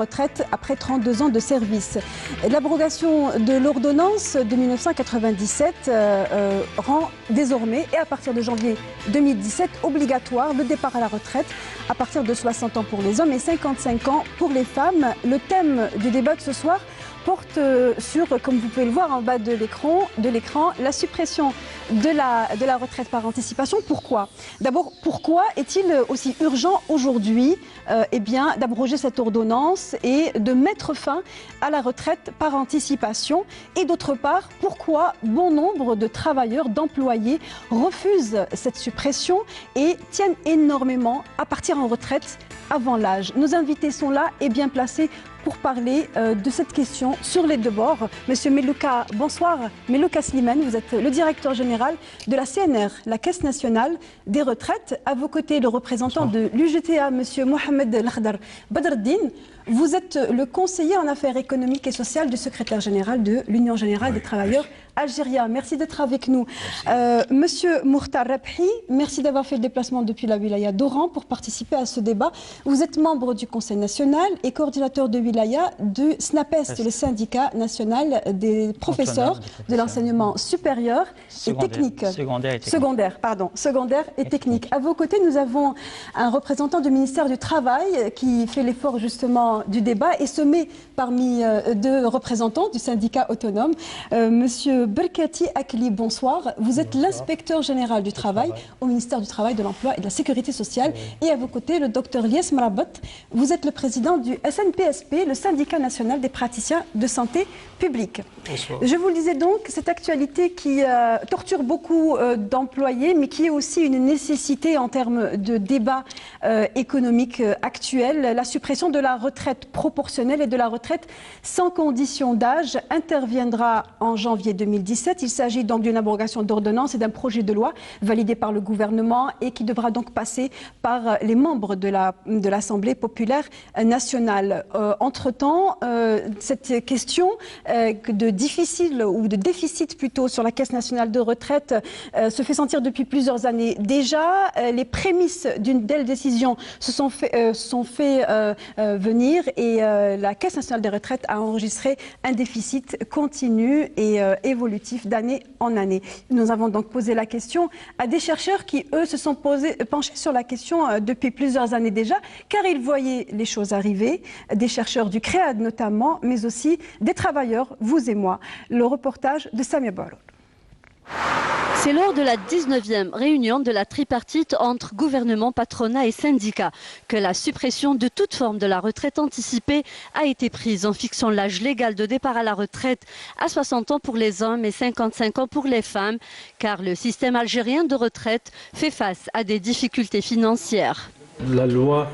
Retraite après 32 ans de service. L'abrogation de l'ordonnance de 1997 rend désormais, et à partir de janvier 2017, obligatoire le départ à la retraite à partir de 60 ans pour les hommes et 55 ans pour les femmes. Le thème du débat de ce soir porte sur, comme vous pouvez le voir en bas de l'écran, la suppression de la retraite par anticipation. Pourquoi ? D'abord, pourquoi est-il aussi urgent aujourd'hui d'abroger cette ordonnance et de mettre fin à la retraite par anticipation? Et d'autre part, pourquoi bon nombre de travailleurs, d'employés refusent cette suppression et tiennent énormément à partir en retraite avant l'âge? Nos invités sont là et bien placés pour parler de cette question sur les deux bords. Monsieur Melouka, bonsoir. Melouka Slimane, vous êtes le directeur général de la CNR, la Caisse nationale des retraites. À vos côtés, le représentant de l'UGTA, monsieur Mohamed Lakhdar Badreddine. Vous êtes le conseiller en affaires économiques et sociales du secrétaire général de l'Union générale des travailleurs algériens. Merci d'être avec nous. Monsieur Mourtar Rabhi, merci d'avoir fait le déplacement depuis la wilaya d'Oran pour participer à ce débat. Vous êtes membre du Conseil national et coordinateur de wilaya du SNAPES, le syndicat national des professeurs de l'enseignement supérieur et technique. Secondaire et technique. À vos côtés, nous avons un représentant du ministère du Travail qui fait l'effort justement du débat et se met parmi deux représentants du syndicat autonome. Monsieur Berkati Akli, bonsoir. Vous êtes l'inspecteur général du travail au ministère du Travail, de l'Emploi et de la Sécurité sociale. Et à vos côtés, le docteur Lies Marabat. Vous êtes le président du SNPSP, le syndicat national des praticiens de santé publique. Bonsoir. Je vous le disais donc, cette actualité qui torture beaucoup d'employés, mais qui est aussi une nécessité en termes de débat économique actuel. La suppression de la retraite proportionnelle et de la retraite sans condition d'âge interviendra en janvier 2017. Il s'agit donc d'une abrogation d'ordonnance et d'un projet de loi validé par le gouvernement et qui devra donc passer par les membres de l'Assemblée populaire nationale. Entre-temps, cette question de déficit plutôt sur la Caisse nationale de retraite se fait sentir depuis plusieurs années déjà. Les prémices d'une telle décision se sont fait venir et la Caisse nationale des retraites a enregistré un déficit continu et évolutif d'année en année. Nous avons donc posé la question à des chercheurs qui, eux, se sont penchés sur la question depuis plusieurs années déjà, car ils voyaient les choses arriver, des chercheurs du CREAD notamment, mais aussi des travailleurs, vous et moi. Le reportage de Samia Barou. C'est lors de la 19e réunion de la tripartite entre gouvernement, patronat et syndicats que la suppression de toute forme de la retraite anticipée a été prise en fixant l'âge légal de départ à la retraite à 60 ans pour les hommes et 55 ans pour les femmes, car le système algérien de retraite fait face à des difficultés financières. La loi,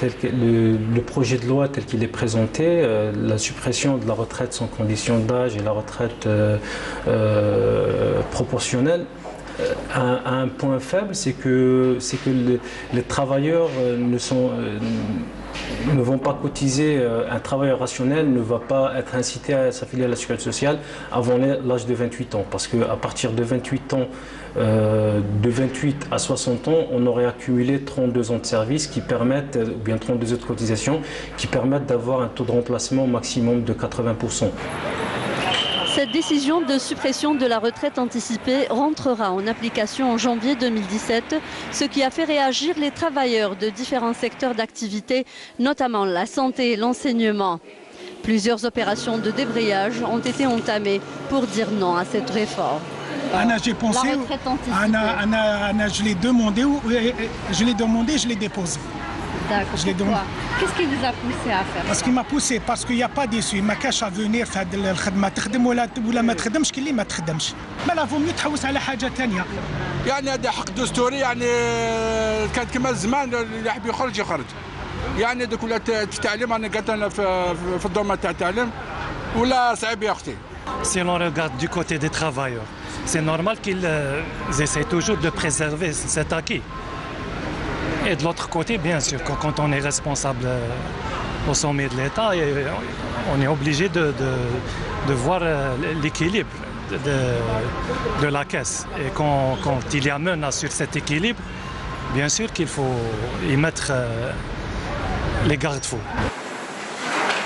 le projet de loi tel qu'il est présenté, la suppression de la retraite sans condition d'âge et la retraite proportionnelle, a un point faible, c'est que les travailleurs ne vont pas cotiser. Un travailleur rationnel ne va pas être incité à s'affilier à la sécurité sociale avant l'âge de 28 ans. Parce qu'à partir de 28 ans, de 28 à 60 ans, on aurait accumulé 32 ans de service qui permettent, ou bien 32 ans de cotisation, qui permettent d'avoir un taux de remplacement maximum de 80%. Cette décision de suppression de la retraite anticipée rentrera en application en janvier 2017, ce qui a fait réagir les travailleurs de différents secteurs d'activité, notamment la santé et l'enseignement. Plusieurs opérations de débrayage ont été entamées pour dire non à cette réforme. J'ai pensé, je l'ai demandé, je l'ai déposé. D'accord. Pourquoi ? Qu'est-ce qui vous a poussé à faire ça ? Parce qu'il m'a poussé, parce qu'il n'y a pas d'issue. ما كاش افونير في هذه الخدمه تخدم ولا ما تخدمش كي اللي ما تخدمش. ما لا فومي تحوس على حاجه ثانيه. يعني هذا حق دستوري، يعني كانت كما زمان اللي يحب يخرج يخرج. يعني دوك ولا التعليم انا قلت انا في الدومين تاع التعليم ولا صعيب يا اختي. Si l'on regarde du côté des travailleurs, c'est normal qu'ils essaient toujours de préserver cet acquis. Et de l'autre côté, bien sûr, quand on est responsable au sommet de l'État, on est obligé de voir l'équilibre de la caisse. Et quand il y a menace sur cet équilibre, bien sûr qu'il faut y mettre les garde-fous.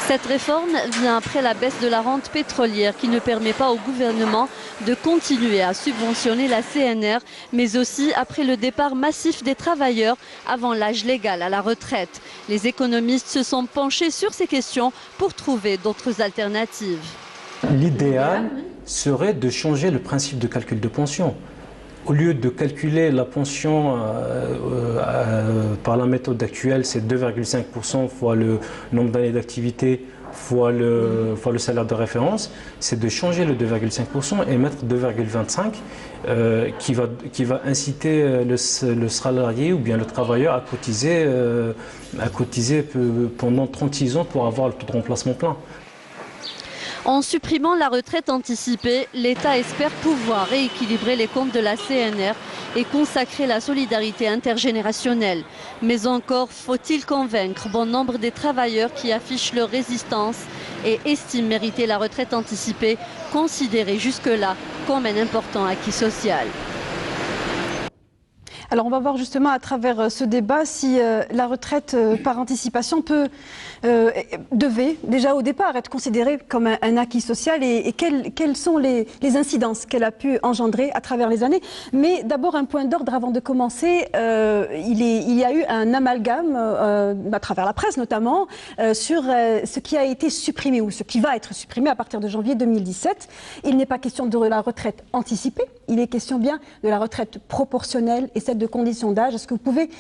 Cette réforme vient après la baisse de la rente pétrolière qui ne permet pas au gouvernement de continuer à subventionner la CNR, mais aussi après le départ massif des travailleurs avant l'âge légal à la retraite. Les économistes se sont penchés sur ces questions pour trouver d'autres alternatives. L'idéal serait de changer le principe de calcul de pension. Au lieu de calculer la pension par la méthode actuelle, c'est 2,5% fois le nombre d'années d'activité fois le salaire de référence, c'est de changer le 2,5% et mettre 2,25% qui va inciter le salarié ou bien le travailleur à cotiser pendant 36 ans pour avoir le taux de remplacement plein. En supprimant la retraite anticipée, l'État espère pouvoir rééquilibrer les comptes de la CNR et consacrer la solidarité intergénérationnelle. Mais encore faut-il convaincre bon nombre des travailleurs qui affichent leur résistance et estiment mériter la retraite anticipée, considérée jusque-là comme un important acquis social. Alors on va voir justement à travers ce débat si la retraite par anticipation devait déjà au départ être considérée comme un acquis social et quelles sont les incidences qu'elle a pu engendrer à travers les années. Mais d'abord un point d'ordre avant de commencer, il y a eu un amalgame à travers la presse notamment sur ce qui a été supprimé ou ce qui va être supprimé à partir de janvier 2017. Il n'est pas question de la retraite anticipée, il est question bien de la retraite proportionnelle et celle de conditions d'âge. Est-ce que vous pouvez,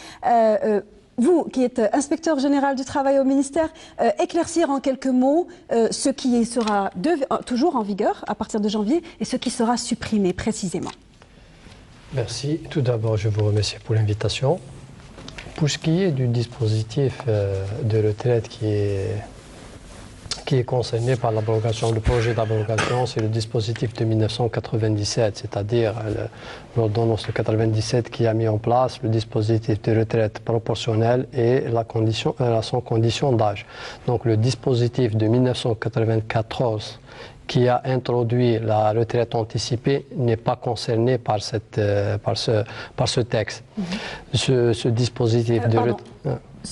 vous qui êtes inspecteur général du travail au ministère, éclaircir en quelques mots ce qui sera toujours en vigueur à partir de janvier et ce qui sera supprimé précisément? Merci. Tout d'abord, je vous remercie pour l'invitation. Pour ce qui est du dispositif de retraite qui est concerné par l'abrogation, le projet d'abrogation, c'est le dispositif de 1997, c'est-à-dire l'ordonnance de 1997 qui a mis en place le dispositif de retraite proportionnelle et son condition d'âge. Donc le dispositif de 1994 qui a introduit la retraite anticipée n'est pas concerné par ce texte. Ce dispositif de retraite...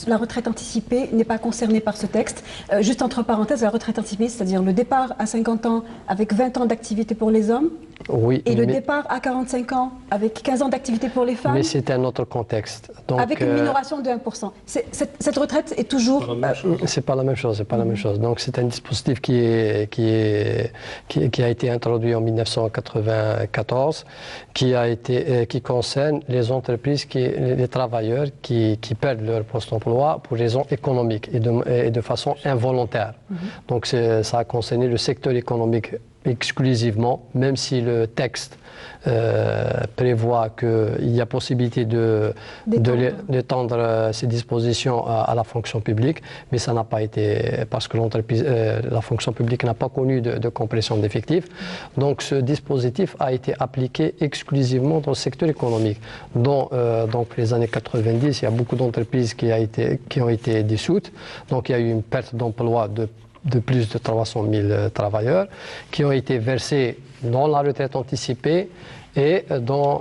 La retraite anticipée n'est pas concernée par ce texte. Juste entre parenthèses, la retraite anticipée, c'est-à-dire le départ à 50 ans avec 20 ans d'activité pour les hommes, oui, et le départ à 45 ans avec 15 ans d'activité pour les femmes. Mais c'est un autre contexte. Donc, avec une minoration de 1%. Cette retraite est toujours... C'est pas la même chose, c'est pas la même chose. Donc c'est un dispositif qui a été introduit en 1994, qui concerne les entreprises, les travailleurs qui perdent leur poste d'emploi pour raisons économiques et de façon involontaire. Donc ça a concerné le secteur économique exclusivement, même si le texte prévoit qu'il y a possibilité d'étendre ces dispositions à la fonction publique, mais ça n'a pas été, parce que la fonction publique n'a pas connu de compression d'effectifs. Donc ce dispositif a été appliqué exclusivement dans le secteur économique. Dans les années 90, il y a beaucoup d'entreprises qui ont été dissoutes, donc il y a eu une perte d'emploi de plus de 300 000 travailleurs qui ont été versés dans la retraite anticipée et dans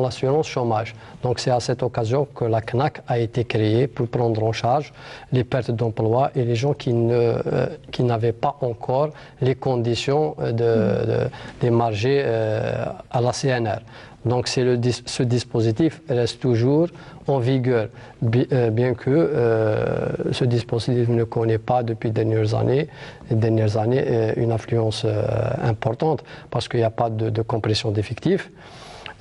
l'assurance chômage. Donc c'est à cette occasion que la CNAC a été créée pour prendre en charge les pertes d'emploi et les gens qui n'avaient pas encore les conditions d'émarger à la CNR. Donc ce dispositif reste toujours en vigueur, bien que ce dispositif ne connaît pas depuis les dernières années une influence importante parce qu'il n'y a pas de compression d'effectifs.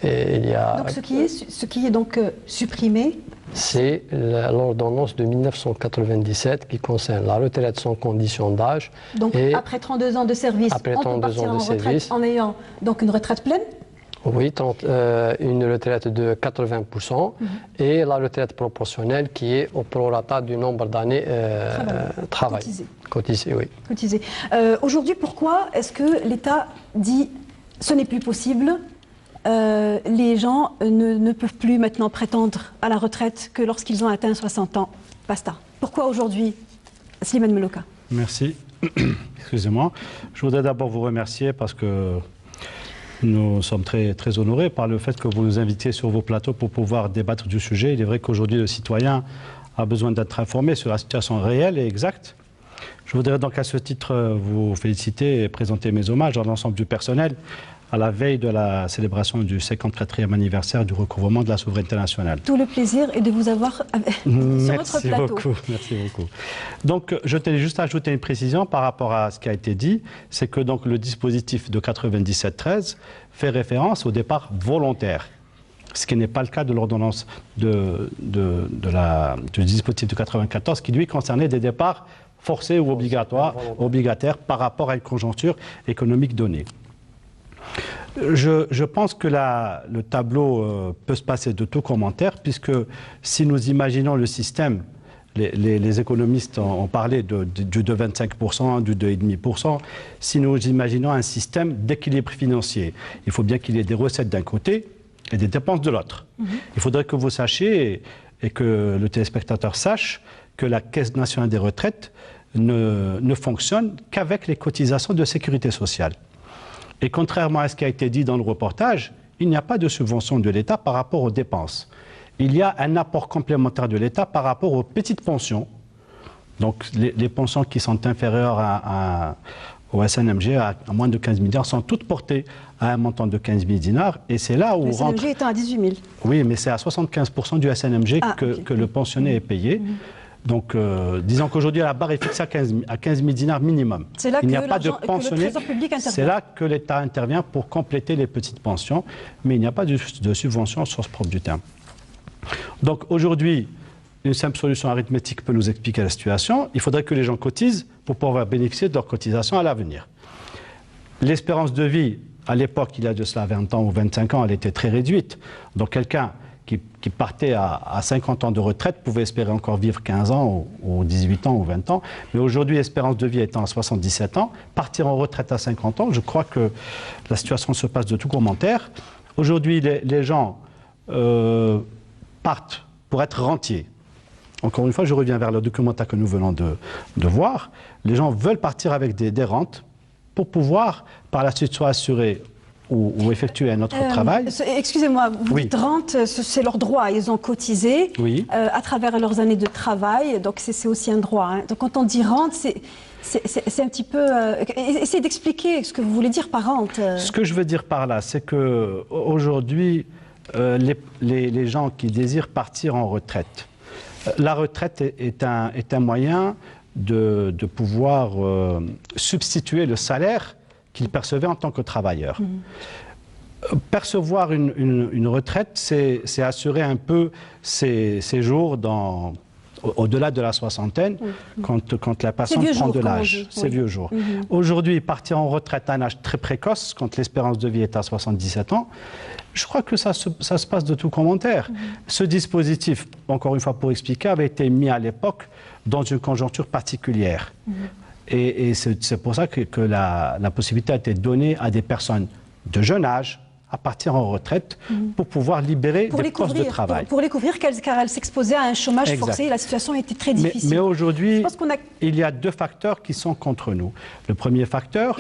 Donc ce qui est donc supprimé, c'est l'ordonnance de 1997 qui concerne la retraite sans condition d'âge. Donc après 32 ans de service, on peut partir en retraite en ayant donc une retraite pleine? Oui, une retraite de 80% et la retraite proportionnelle qui est au prorata du nombre d'années travail. Cotisé, oui. Cotisé. Aujourd'hui, pourquoi est-ce que l'État dit ce n'est plus possible, les gens ne peuvent plus maintenant prétendre à la retraite que lorsqu'ils ont atteint 60 ans? Basta. Pourquoi aujourd'hui, Slimane Meloka? Merci. Excusez-moi. Je voudrais d'abord vous remercier parce que nous sommes très, très honorés par le fait que vous nous invitiez sur vos plateaux pour pouvoir débattre du sujet. Il est vrai qu'aujourd'hui, le citoyen a besoin d'être informé sur la situation réelle et exacte. Je voudrais donc à ce titre vous féliciter et présenter mes hommages à l'ensemble du personnel à la veille de la célébration du 54e anniversaire du recouvrement de la souveraineté nationale. Tout le plaisir est de vous avoir sur votre plateau. Merci beaucoup. Donc, je tenais juste à ajouter une précision par rapport à ce qui a été dit, c'est que donc, le dispositif de 97-13 fait référence au départ volontaire, ce qui n'est pas le cas de l'ordonnance du dispositif de 94 qui, lui, concernait des départs forcés ou obligataires par rapport à une conjoncture économique donnée. Je pense que le tableau peut se passer de tout commentaire, puisque si nous imaginons le système, les économistes ont parlé du 2,25%, du 2,5%, si nous imaginons un système d'équilibre financier, il faut bien qu'il y ait des recettes d'un côté et des dépenses de l'autre. Il faudrait que vous sachiez et que le téléspectateur sache que la Caisse nationale des retraites ne fonctionne qu'avec les cotisations de sécurité sociale. Et contrairement à ce qui a été dit dans le reportage, il n'y a pas de subvention de l'État par rapport aux dépenses. Il y a un apport complémentaire de l'État par rapport aux petites pensions. Donc les pensions qui sont inférieures au SNMG à moins de 15 000 dinars sont toutes portées à un montant de 15 000 dinars. Et c'est là où le SNMG étant à 18 000. Oui, mais c'est à 75% du SNMG que le pensionné est payé. Donc, disons qu'aujourd'hui, la barre est fixée à 15 000 dinars minimum. Il n'y a pas de pensionnés. C'est là que l'État intervient pour compléter les petites pensions, mais il n'y a pas de subvention au sens propre du terme. Donc, aujourd'hui, une simple solution arithmétique peut nous expliquer la situation. Il faudrait que les gens cotisent pour pouvoir bénéficier de leurs cotisations à l'avenir. L'espérance de vie, à l'époque, il y a de cela 20 ans ou 25 ans, elle était très réduite. Donc, quelqu'un qui partait à 50 ans de retraite pouvait espérer encore vivre 15 ans ou 18 ans ou 20 ans. Mais aujourd'hui, l'espérance de vie étant à 77 ans, partir en retraite à 50 ans, je crois que la situation se passe de tout commentaire. Aujourd'hui, les gens partent pour être rentiers. Encore une fois, je reviens vers le documentaire que nous venons de voir. Les gens veulent partir avec des rentes pour pouvoir, par la suite, soit assurer ou effectuer un autre travail. Excusez-moi, vous dites rente, c'est leur droit. Ils ont cotisé à travers leurs années de travail, donc c'est aussi un droit. Hein. Donc quand on dit rente, c'est un petit peu... essayez d'expliquer ce que vous voulez dire par rente. Ce que je veux dire par là, c'est qu'aujourd'hui, les gens qui désirent partir en retraite, la retraite est un moyen de pouvoir substituer le salaire qu'ils percevaient en tant que travailleurs. Percevoir une retraite, c'est assurer un peu ses jours au-delà de la soixantaine, quand la personne prend de l'âge, ces vieux jours. Aujourd'hui, partir en retraite à un âge très précoce, quand l'espérance de vie est à 77 ans, je crois que ça se passe de tout commentaire. Ce dispositif, encore une fois pour expliquer, avait été mis à l'époque dans une conjoncture particulière. Et c'est pour ça que la possibilité a été donnée à des personnes de jeune âge à partir en retraite pour pouvoir libérer des postes de travail. Pour les couvrir, car elles s'exposaient à un chômage forcé, la situation était très difficile. Mais aujourd'hui, il y a deux facteurs qui sont contre nous. Le premier facteur,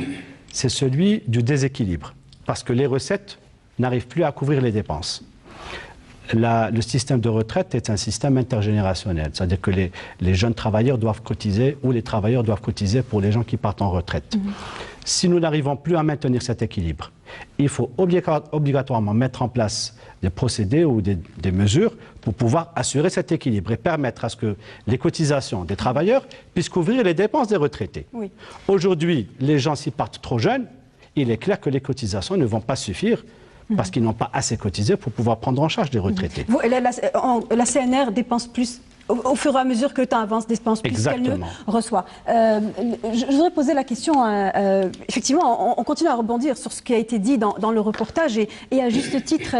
c'est celui du déséquilibre, parce que les recettes n'arrivent plus à couvrir les dépenses. Le système de retraite est un système intergénérationnel, c'est-à-dire que les jeunes travailleurs doivent cotiser ou les travailleurs doivent cotiser pour les gens qui partent en retraite. Si nous n'arrivons plus à maintenir cet équilibre, il faut obligatoirement mettre en place des procédés ou des mesures pour pouvoir assurer cet équilibre et permettre à ce que les cotisations des travailleurs puissent couvrir les dépenses des retraités. Aujourd'hui, les gens s'y partent trop jeunes, il est clair que les cotisations ne vont pas suffire parce qu'ils n'ont pas assez cotisé pour pouvoir prendre en charge les retraités. La CNR dépense plus, au fur et à mesure que le temps avance, dépense plus qu'elle ne reçoit. Je voudrais poser la question, effectivement, on continue à rebondir sur ce qui a été dit dans le reportage et à juste titre,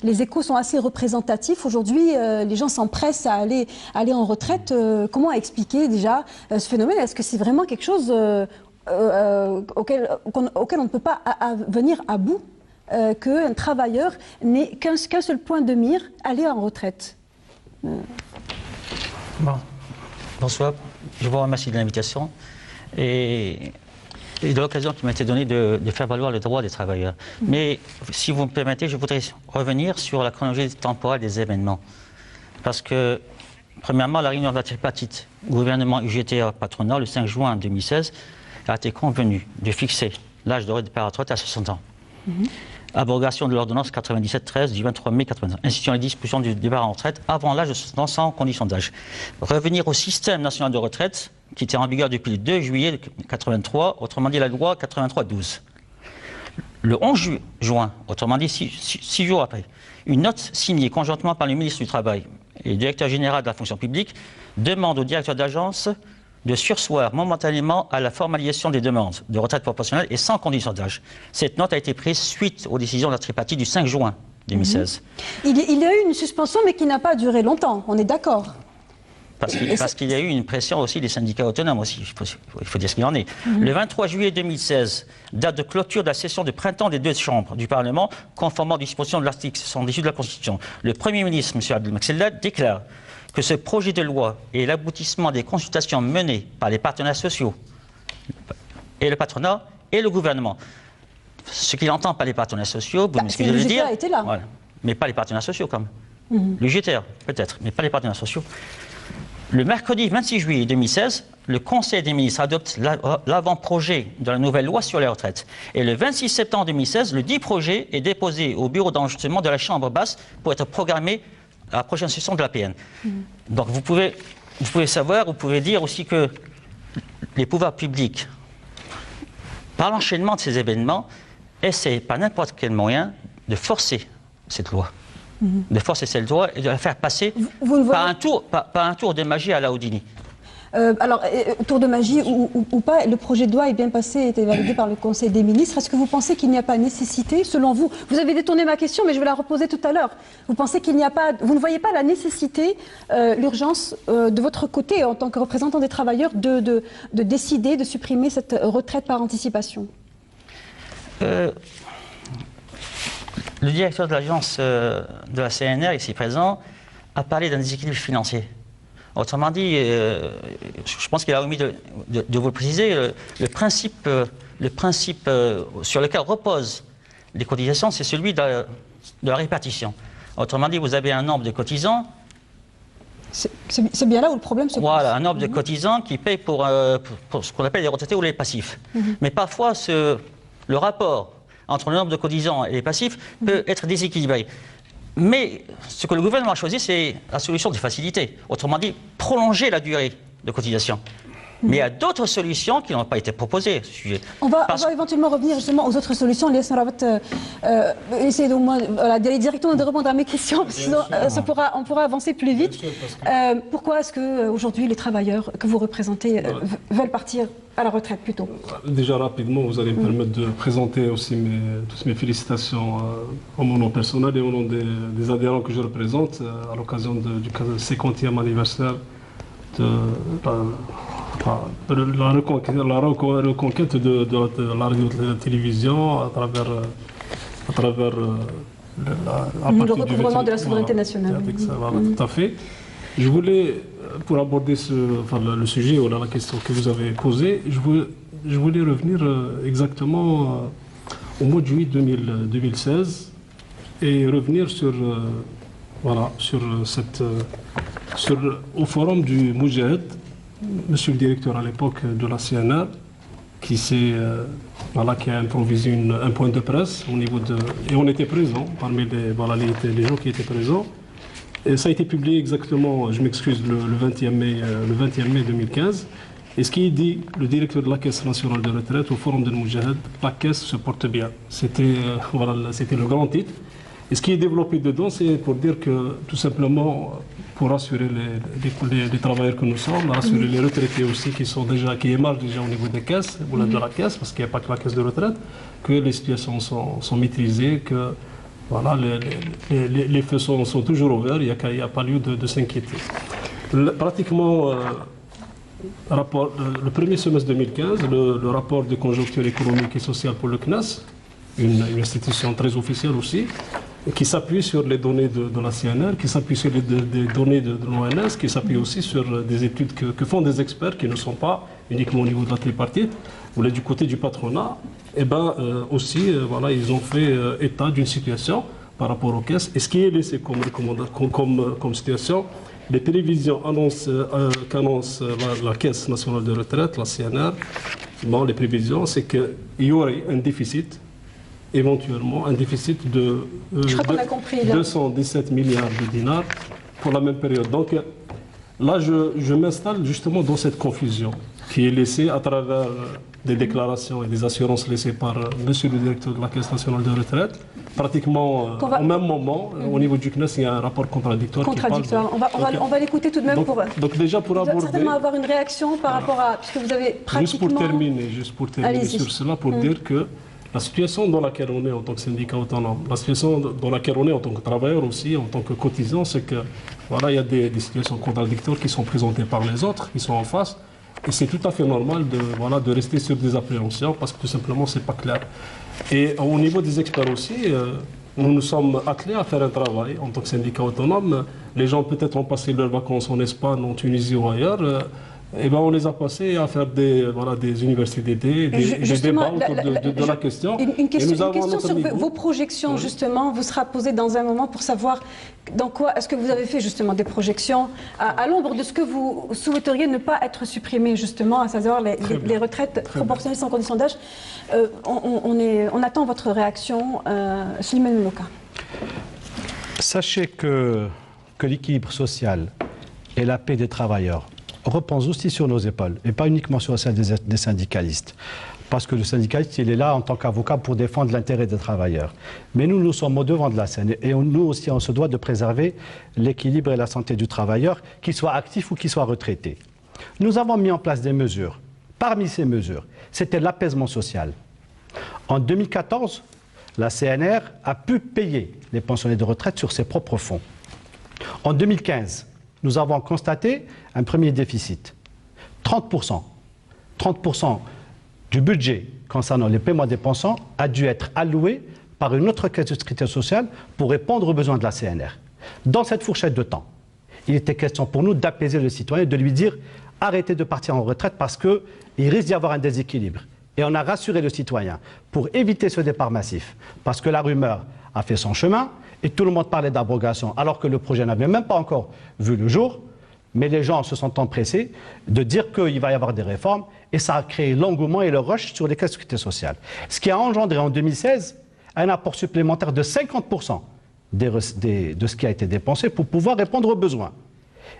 les échos sont assez représentatifs. Aujourd'hui, les gens s'empressent à aller en retraite. Comment expliquer déjà ce phénomène? Est-ce que c'est vraiment quelque chose auquel on ne peut pas venir à bout? Qu'un travailleur n'ait qu'un seul point de mire, aller en retraite. Bonsoir, je vous remercie de l'invitation et de l'occasion qui m'a été donnée de faire valoir le droit des travailleurs. Mais si vous me permettez, je voudrais revenir sur la chronologie temporelle des événements. Parce que Premièrement, la réunion de la tripartite gouvernement UGTA patronat le 5 juin 2016 a été convenu de fixer l'âge de départ à la retraite à 60 ans. Abrogation de l'ordonnance 97-13 du 23 mai 1981, instituant les dispositions du départ en retraite avant l'âge de 60 ans sans condition d'âge. Revenir au système national de retraite qui était en vigueur depuis le 2 juillet 1983, autrement dit la loi 83-12. Le 11 juin, autrement dit 6 jours après, une note signée conjointement par le ministre du Travail et le directeur général de la fonction publique demande au directeur d'agence de surseoir momentanément à la formalisation des demandes de retraite proportionnelle et sans condition d'âge. Cette note a été prise suite aux décisions de la tripartite du 5 juin 2016. Il y a eu une suspension, mais qui n'a pas duré longtemps, on est d'accord. Parce qu'il y a eu une pression aussi des syndicats autonomes aussi, il faut dire ce qu'il en est. Le 23 juillet 2016, date de clôture de la session de printemps des deux chambres du Parlement, conformément aux dispositions de l'article 78 de la Constitution. Le Premier ministre, M. Abdelmaksellat, déclare que ce projet de loi est l'aboutissement des consultations menées par les partenaires sociaux et le patronat et le gouvernement. Ce qu'il entend par les partenaires sociaux, vous m'excusez de le dire, voilà, mais pas les partenaires sociaux quand même. Le GTR peut-être, mais pas les partenaires sociaux. Le mercredi 26 juillet 2016, le Conseil des ministres adopte l'avant-projet de la nouvelle loi sur les retraites. Et le 26 septembre 2016, le dit projet est déposé au bureau d'enregistrement de la Chambre basse pour être programmé à la prochaine session de l'APN. Donc vous pouvez savoir, vous pouvez dire aussi que les pouvoirs publics, par l'enchaînement de ces événements, essaient par n'importe quel moyen de forcer cette loi. De forcer cette loi et de la faire passer par un tour de magie à la Houdini. Alors, tour de magie ou pas, le projet de loi est bien passé, a été validé par le Conseil des ministres. Est-ce que vous pensez qu'il n'y a pas nécessité, selon vous, vous avez détourné ma question, mais je vais la reposer tout à l'heure. Vous pensez qu'il n'y a pas, vous ne voyez pas la nécessité, l'urgence de votre côté, en tant que représentant des travailleurs, de décider de supprimer cette retraite par anticipation? Le directeur de l'agence de la CNR, ici présent, a parlé d'un déséquilibre financier. Autrement dit, je pense qu'il a omis de vous le préciser, le principe sur lequel reposent les cotisations, c'est celui de la répartition. Autrement dit, vous avez un nombre de cotisants. C'est bien là où le problème se pose. Voilà, un nombre de cotisants qui payent pour ce qu'on appelle les retraités ou les passifs. Mais parfois, le rapport entre le nombre de cotisants et les passifs peut être déséquilibré. Mais ce que le gouvernement a choisi, c'est la solution de facilité. Autrement dit, prolonger la durée de cotisation. Mais il y a d'autres solutions qui n'ont pas été proposées à ce sujet. On va éventuellement revenir justement aux autres solutions. Essayez de moi, directement de répondre à mes questions, sinon on pourra avancer plus vite. Pourquoi est-ce qu'aujourd'hui les travailleurs que vous représentez veulent partir à la retraite plutôt? Déjà rapidement, vous allez me permettre de présenter aussi toutes mes félicitations au nom personnel et au nom des adhérents que je représente à l'occasion du 50e anniversaire de la reconquête de la radio et de la télévision à travers le recouvrement de la souveraineté nationale. Voilà, tout à fait. Je voulais, pour aborder le sujet ou la question que vous avez posée, je voulais revenir exactement au mois de juillet 2016 et revenir au forum du Moudjahid. Monsieur le directeur à l'époque de la CNR, qui a improvisé un point de presse au niveau de... Et on était présents, parmi les gens qui étaient présents. Et ça a été publié exactement, je m'excuse, le 20e mai 2015. Et ce qui est dit, le directeur de la Caisse nationale de retraite au forum de Moudjahid, la Caisse se porte bien. C'était le grand titre. Et ce qui est développé dedans, c'est pour dire que, tout simplement, pour rassurer les travailleurs que nous sommes, rassurer les retraités aussi qui émargent déjà au niveau des caisses, ou de la caisse, parce qu'il n'y a pas que la caisse de retraite, que les situations sont maîtrisées, que voilà, les feux sont toujours ouverts, il n'y a pas lieu de s'inquiéter. Pratiquement, le premier semestre 2015, le rapport de conjoncture économique et sociale pour le CNES, une institution très officielle aussi, qui s'appuie sur les données de la CNR, qui s'appuie sur les données de l'ONS, qui s'appuie aussi sur des études que font des experts qui ne sont pas uniquement au niveau de la tripartite, ou là du côté du patronat, et aussi, ils ont fait état d'une situation par rapport aux caisses. Et ce qui est laissé comme situation, les prévisions qu'annonce la Caisse nationale de retraite, la CNR, bon, les prévisions, c'est qu'il y aurait un déficit, éventuellement un déficit de 217 milliards de dinars pour la même période. Donc là, je m'installe justement dans cette confusion qui est laissée à travers des déclarations et des assurances laissées par monsieur le directeur de la Caisse nationale de retraite. Pratiquement au même moment, au niveau du CNES, il y a un rapport contradictoire. On va l'écouter tout de même donc déjà pour aborder... certainement avoir une réaction par rapport à... Puisque vous avez pratiquement... Juste pour terminer sur cela, pour dire que la situation dans laquelle on est en tant que syndicat autonome, la situation dans laquelle on est en tant que travailleur aussi, en tant que cotisant, c'est que voilà, il y a des situations contradictoires qui sont présentées par les autres, qui sont en face. Et c'est tout à fait normal de rester sur des appréhensions parce que tout simplement, ce n'est pas clair. Et au niveau des experts aussi, nous nous sommes attelés à faire un travail en tant que syndicat autonome. Les gens peut-être ont passé leurs vacances en Espagne, en Tunisie ou ailleurs. Et ben on les a passés à faire des universités d'été, des débats autour de la question. Une question sur vos projections, justement, vous sera posée dans un moment pour savoir dans quoi est-ce que vous avez fait justement des projections à l'ombre de ce que vous souhaiteriez ne pas être supprimé, justement, à savoir les retraites proportionnelles sans condition d'âge. On attend votre réaction, Slimane Mlouka. Sachez que l'équilibre social et la paix des travailleurs reposent aussi sur nos épaules, et pas uniquement sur celles des syndicalistes. Parce que le syndicaliste, il est là en tant qu'avocat pour défendre l'intérêt des travailleurs. Mais nous sommes au devant de la scène, et nous aussi, on se doit de préserver l'équilibre et la santé du travailleur, qu'il soit actif ou qu'il soit retraité. Nous avons mis en place des mesures. Parmi ces mesures, c'était l'apaisement social. En 2014, la CNR a pu payer les pensionnés de retraite sur ses propres fonds. En 2015, nous avons constaté un premier déficit. 30% du budget concernant les paiements des pensions a dû être alloué par une autre caisse de sécurité sociale pour répondre aux besoins de la CNR. Dans cette fourchette de temps, il était question pour nous d'apaiser le citoyen, de lui dire arrêtez de partir en retraite parce qu'il risque d'y avoir un déséquilibre. Et on a rassuré le citoyen pour éviter ce départ massif, parce que la rumeur a fait son chemin et tout le monde parlait d'abrogation alors que le projet n'avait même pas encore vu le jour. Mais les gens se sont empressés de dire qu'il va y avoir des réformes et ça a créé l'engouement et le rush sur les caisses de sécurité sociale. Ce qui a engendré en 2016 un apport supplémentaire de 50% de ce qui a été dépensé pour pouvoir répondre aux besoins.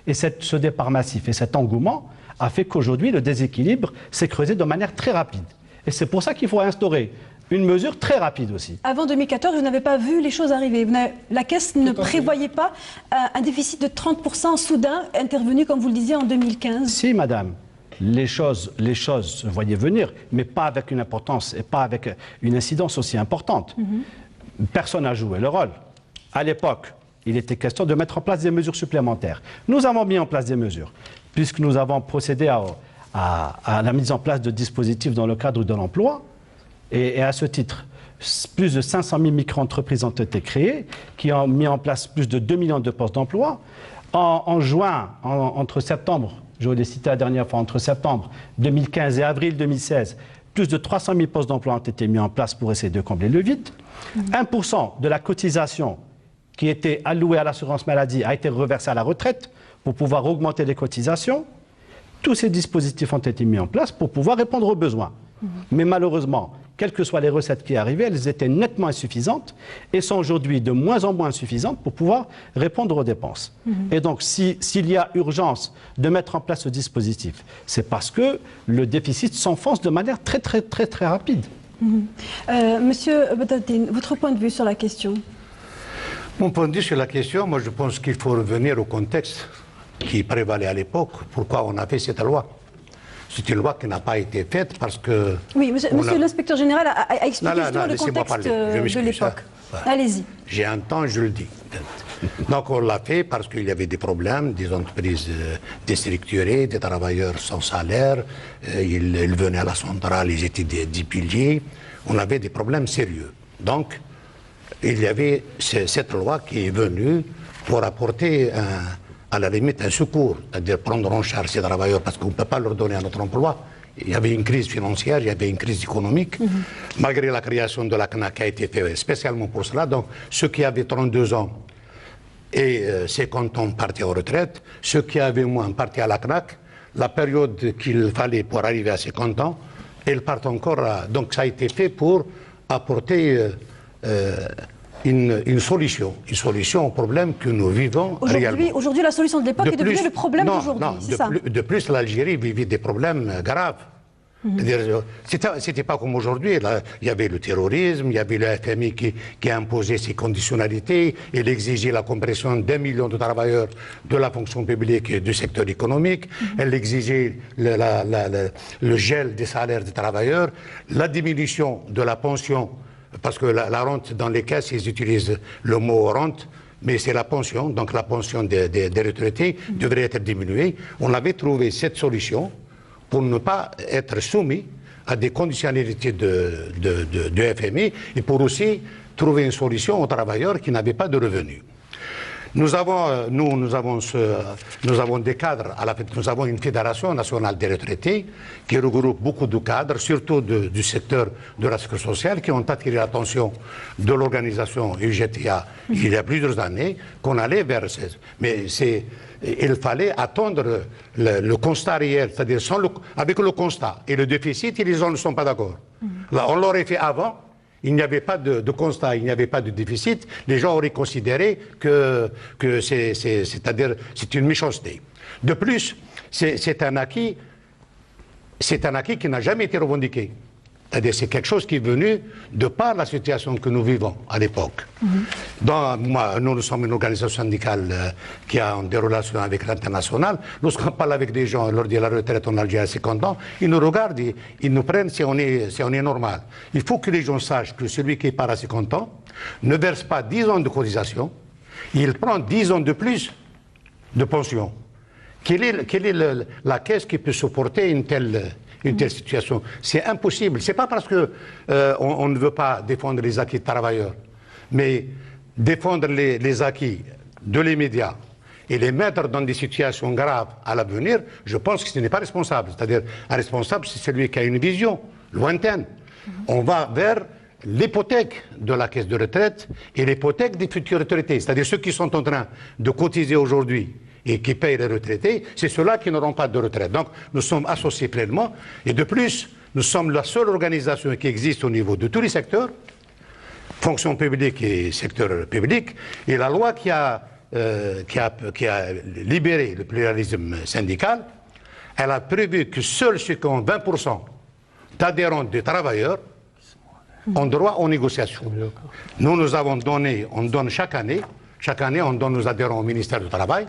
Et ce départ massif et cet engouement a fait qu'aujourd'hui le déséquilibre s'est creusé de manière très rapide. Et c'est pour ça qu'il faut instaurer une mesure très rapide aussi. Avant 2014, vous n'avez pas vu les choses arriver. La Caisse ne prévoyait pas un déficit de 30% soudain intervenu, comme vous le disiez, en 2015. Si, madame. Les choses se voyaient venir, mais pas avec une importance et pas avec une incidence aussi importante. Personne n'a joué le rôle. À l'époque, il était question de mettre en place des mesures supplémentaires. Nous avons mis en place des mesures, puisque nous avons procédé à la mise en place de dispositifs dans le cadre de l'emploi. Et à ce titre, plus de 500 000 micro-entreprises ont été créées, qui ont mis en place plus de 2 millions de postes d'emploi. En juin, entre septembre, je vous l'ai cité la dernière fois, entre septembre 2015 et avril 2016, plus de 300 000 postes d'emploi ont été mis en place pour essayer de combler le vide. 1% de la cotisation qui était allouée à l'assurance maladie a été reversée à la retraite pour pouvoir augmenter les cotisations. Tous ces dispositifs ont été mis en place pour pouvoir répondre aux besoins. Mais malheureusement, quelles que soient les recettes qui arrivaient, elles étaient nettement insuffisantes et sont aujourd'hui de moins en moins insuffisantes pour pouvoir répondre aux dépenses. Et donc, s'il y a urgence de mettre en place ce dispositif, c'est parce que le déficit s'enfonce de manière très rapide. Monsieur Badaddine, votre point de vue sur la question? Mon point de vue sur la question, moi je pense qu'il faut revenir au contexte qui prévalait à l'époque. Pourquoi on a fait cette loi? C'est une loi qui n'a pas été faite parce que... Oui, monsieur l'inspecteur général a expliqué justement le contexte de l'époque. Allez-y. J'ai un temps, je le dis. Donc on l'a fait parce qu'il y avait des problèmes, des entreprises déstructurées, des travailleurs sans salaire, ils venaient à la centrale, ils étaient des piliers, on avait des problèmes sérieux. Donc il y avait cette loi qui est venue pour apporter à la limite un secours, c'est-à-dire prendre en charge ces travailleurs parce qu'on ne peut pas leur donner un autre emploi. il y avait une crise financière, il y avait une crise économique, malgré la création de la CNAC qui a été faite spécialement pour cela. Donc, ceux qui avaient 32 ans et 50 ans partaient en retraite, ceux qui avaient moins partaient à la CNAC. La période qu'il fallait pour arriver à 50 ans, ils partent encore à... Donc, ça a été fait pour apporter une solution au problème que nous vivons réellement. Aujourd'hui, la solution de l'époque est devenue le problème d'aujourd'hui, c'est ça? De plus, l'Algérie vivait des problèmes graves. C'était pas comme aujourd'hui. Il y avait le terrorisme, il y avait le FMI qui imposait ses conditionnalités, il exigeait la compression d'1 million de travailleurs de la fonction publique et du secteur économique, elle exigeait le gel des salaires des travailleurs, la diminution de la pension, parce que la rente dans les caisses, ils utilisent le mot rente, mais c'est la pension, donc la pension des retraités devrait être diminuée. On avait trouvé cette solution pour ne pas être soumis à des conditionnalités de FMI et pour aussi trouver une solution aux travailleurs qui n'avaient pas de revenus. Nous avons des cadres, nous avons une fédération nationale des retraités qui regroupe beaucoup de cadres, surtout du secteur de la sécurité sociale, qui ont attiré l'attention de l'organisation UGTA il y a plusieurs années, qu'on allait vers... Mais il fallait attendre le constat réel, c'est-à-dire avec le constat et le déficit, ils ne sont pas d'accord. On l'aurait fait avant. Il n'y avait pas de constat, il n'y avait pas de déficit. Les gens auraient considéré que c'est une méchanceté. De plus, c'est un acquis qui n'a jamais été revendiqué. C'est-à-dire c'est quelque chose qui est venu de par la situation que nous vivons à l'époque. Nous sommes une organisation syndicale qui a des relations avec l'international. Lorsqu'on parle avec des gens, on leur dit la retraite en Algérie à 50 ans, ils nous regardent, ils nous prennent si on est normal. Il faut que les gens sachent que celui qui part à 50 ans ne verse pas 10 ans de cotisation, il prend 10 ans de plus de pension. Quelle est la caisse qui peut supporter une telle situation? C'est impossible. C'est pas parce que on ne veut pas défendre les acquis des travailleurs, mais défendre les acquis de l'immédiat et les mettre dans des situations graves à l'avenir, je pense que ce n'est pas responsable. C'est-à-dire, un responsable, c'est celui qui a une vision lointaine. On va vers l'hypothèque de la caisse de retraite et l'hypothèque des futurs retraités. C'est-à-dire ceux qui sont en train de cotiser aujourd'hui et qui payent les retraités, c'est ceux-là qui n'auront pas de retraite. Donc nous sommes associés pleinement et de plus, nous sommes la seule organisation qui existe au niveau de tous les secteurs, fonction publique et secteur public, et la loi qui a libéré le pluralisme syndical, elle a prévu que seuls ceux qui ont 20% d'adhérents des travailleurs ont droit aux négociations. Nous avons donné, on donne chaque année, on donne nos adhérents au ministère du Travail.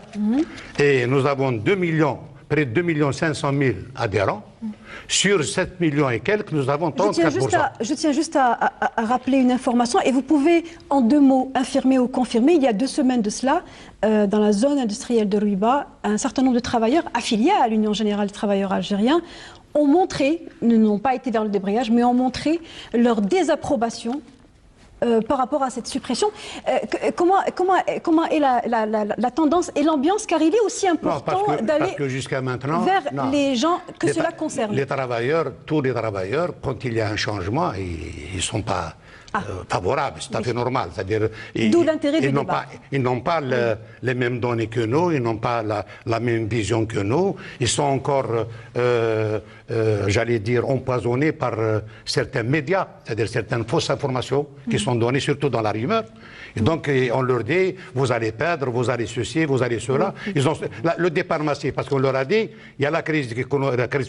Et nous avons près de 2 500 000 adhérents. Sur 7 millions et quelques, nous avons 34%. Je tiens juste à rappeler une information. Et vous pouvez, en 2 mots, infirmer ou confirmer. Il y a 2 semaines de cela, dans la zone industrielle de Ruiba, un certain nombre de travailleurs affiliés à l'Union générale des travailleurs algériens ont montré, n'ont pas été vers le débrayage, mais ont montré leur désapprobation par rapport à cette suppression. Comment est la tendance et l'ambiance, car il est aussi important d'aller vers les gens que cela concerne. Les travailleurs, tous les travailleurs, quand il y a un changement, ils ne sont pas favorables, c'est tout à fait normal. D'où l'intérêt du débat. Ils n'ont pas les mêmes données que nous, ils n'ont pas la même vision que nous, ils sont encore, j'allais dire, empoisonnés par certains médias, c'est-à-dire certaines fausses informations qui sont données, surtout dans la rumeur. Et donc, on leur dit, vous allez perdre, vous allez ceci, vous allez cela. Ils ont le départ massif, parce qu'on leur a dit, il y a la crise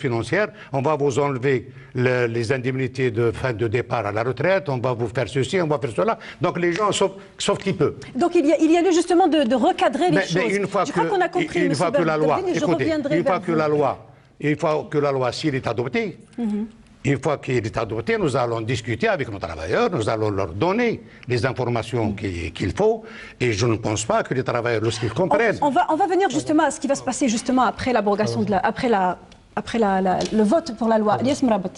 financière, on va vous enlever les indemnités de fin de départ à la retraite, on va vous faire ceci, on va faire cela. Donc, les gens, sauf qui peut. Donc, il y a lieu justement de recadrer les choses. Mais une fois que la loi, écoutez, une fois que la loi, s'il est adoptée, une fois qu'il est adopté, nous allons discuter avec nos travailleurs, nous allons leur donner les informations qu'il faut, et je ne pense pas que les travailleurs, lorsqu'ils comprennent... On va venir justement à ce qui va se passer justement après l'abrogation, après le vote pour la loi. Elias Mrabat.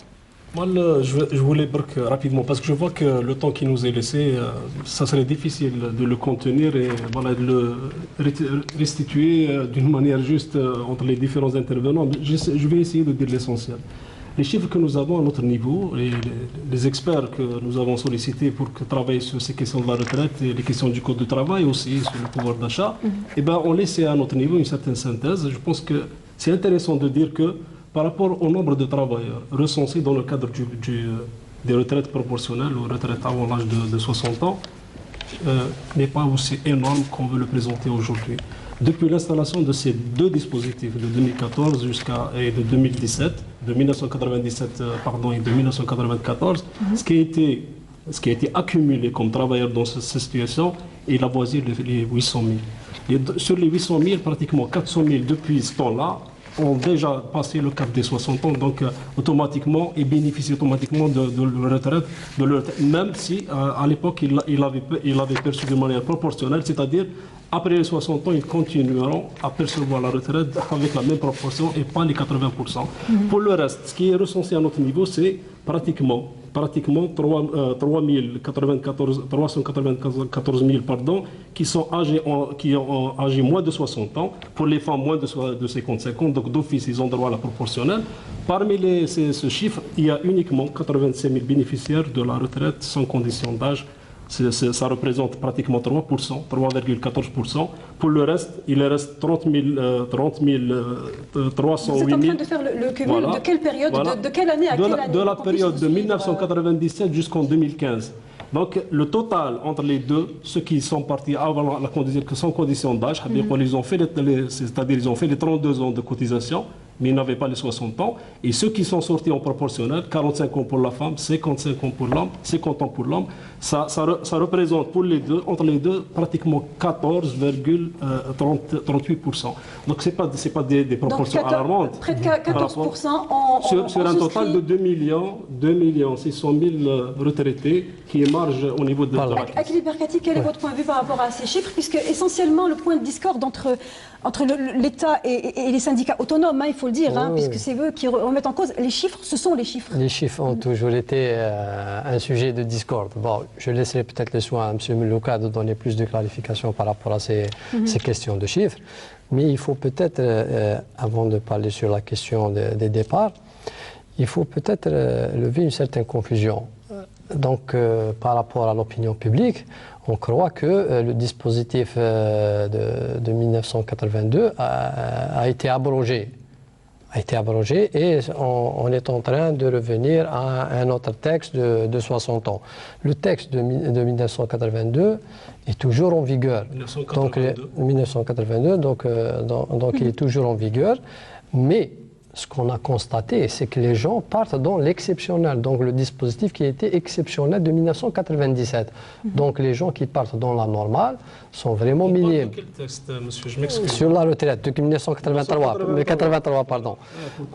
Moi, je voulais rapidement, parce que je vois que le temps qui nous est laissé, ça serait difficile de le contenir et voilà, de le restituer d'une manière juste entre les différents intervenants. Je vais essayer de dire l'essentiel. Les chiffres que nous avons à notre niveau, et les experts que nous avons sollicités pour travailler sur ces questions de la retraite et les questions du code du travail aussi, sur le pouvoir d'achat, eh ben, on laissait à notre niveau une certaine synthèse. Je pense que c'est intéressant de dire que par rapport au nombre de travailleurs recensés dans le cadre des retraites proportionnelles ou retraites avant l'âge de 60 ans, n'est pas aussi énorme qu'on veut le présenter aujourd'hui. Depuis l'installation de ces deux dispositifs, de 2014 et de 2017, de 1997 et de 1994, ce qui a été accumulé comme travailleurs dans cette situation, il avoisine les 800 000. Sur les 800 000, pratiquement 400 000 depuis ce temps-là ont déjà passé le cap des 60 ans, donc automatiquement, ils bénéficient automatiquement de leur retraite, même si à l'époque, il avait perçu de manière proportionnelle, c'est-à-dire après les 60 ans, ils continueront à percevoir la retraite avec la même proportion et pas les 80%. Pour le reste, ce qui est recensé à notre niveau, c'est pratiquement 394 000 qui sont qui ont âgé moins de 60 ans. Pour les femmes, moins de 55 ans. Donc d'office, ils ont droit à la proportionnelle. Parmi ce chiffre, il y a uniquement 85 000 bénéficiaires de la retraite sans condition d'âge. Ça représente pratiquement 3%, 3,14%. Pour le reste, il reste 308 000. Vous êtes en train de faire le cumul, voilà. De quelle période, de quelle année à quelle année? De la période de 1997 jusqu'en 2015. Donc le total entre les deux, ceux qui sont partis avant la condition, sans condition d'âge, c'est-à-dire ils ont fait les 32 ans de cotisation, mais ils n'avaient pas les 60 ans. Et ceux qui sont sortis en proportionnel, 45 ans pour la femme, 55 ans pour l'homme, 50 ans pour l'homme, ça représente pour les deux, entre les deux, pratiquement 14,38%. Donc ce n'est pas des proportions alarmantes. Près de 14% sur un total de 2 600 000 retraités qui émargent au niveau de la Akili Berkati, quel est votre point de vue par rapport à ces chiffres? Puisque essentiellement le point de discorde entre l'État et les syndicats autonomes, il faut le dire, puisque c'est eux qui remettent en cause les chiffres, ce sont les chiffres. Les chiffres ont toujours été un sujet de discorde. Bon, je laisserai peut-être le soin à M. Melouka de donner plus de clarifications par rapport à ces questions de chiffres. Mais il faut peut-être, avant de parler sur la question des départs, il faut peut-être lever une certaine confusion. Donc, par rapport à l'opinion publique, on croit que le dispositif de 1982 a été abrogé. Et on est en train de revenir à un autre texte de 60 ans. Le texte de 1982 est toujours en vigueur. 1982, donc il est toujours en vigueur, mais ce qu'on a constaté, c'est que les gens partent dans l'exceptionnel, donc le dispositif qui a été exceptionnel de 1997. Donc les gens qui partent dans la normale sont vraiment minimes. Quel texte, monsieur? Je m'excuse. Sur la retraite, depuis 1983, pardon.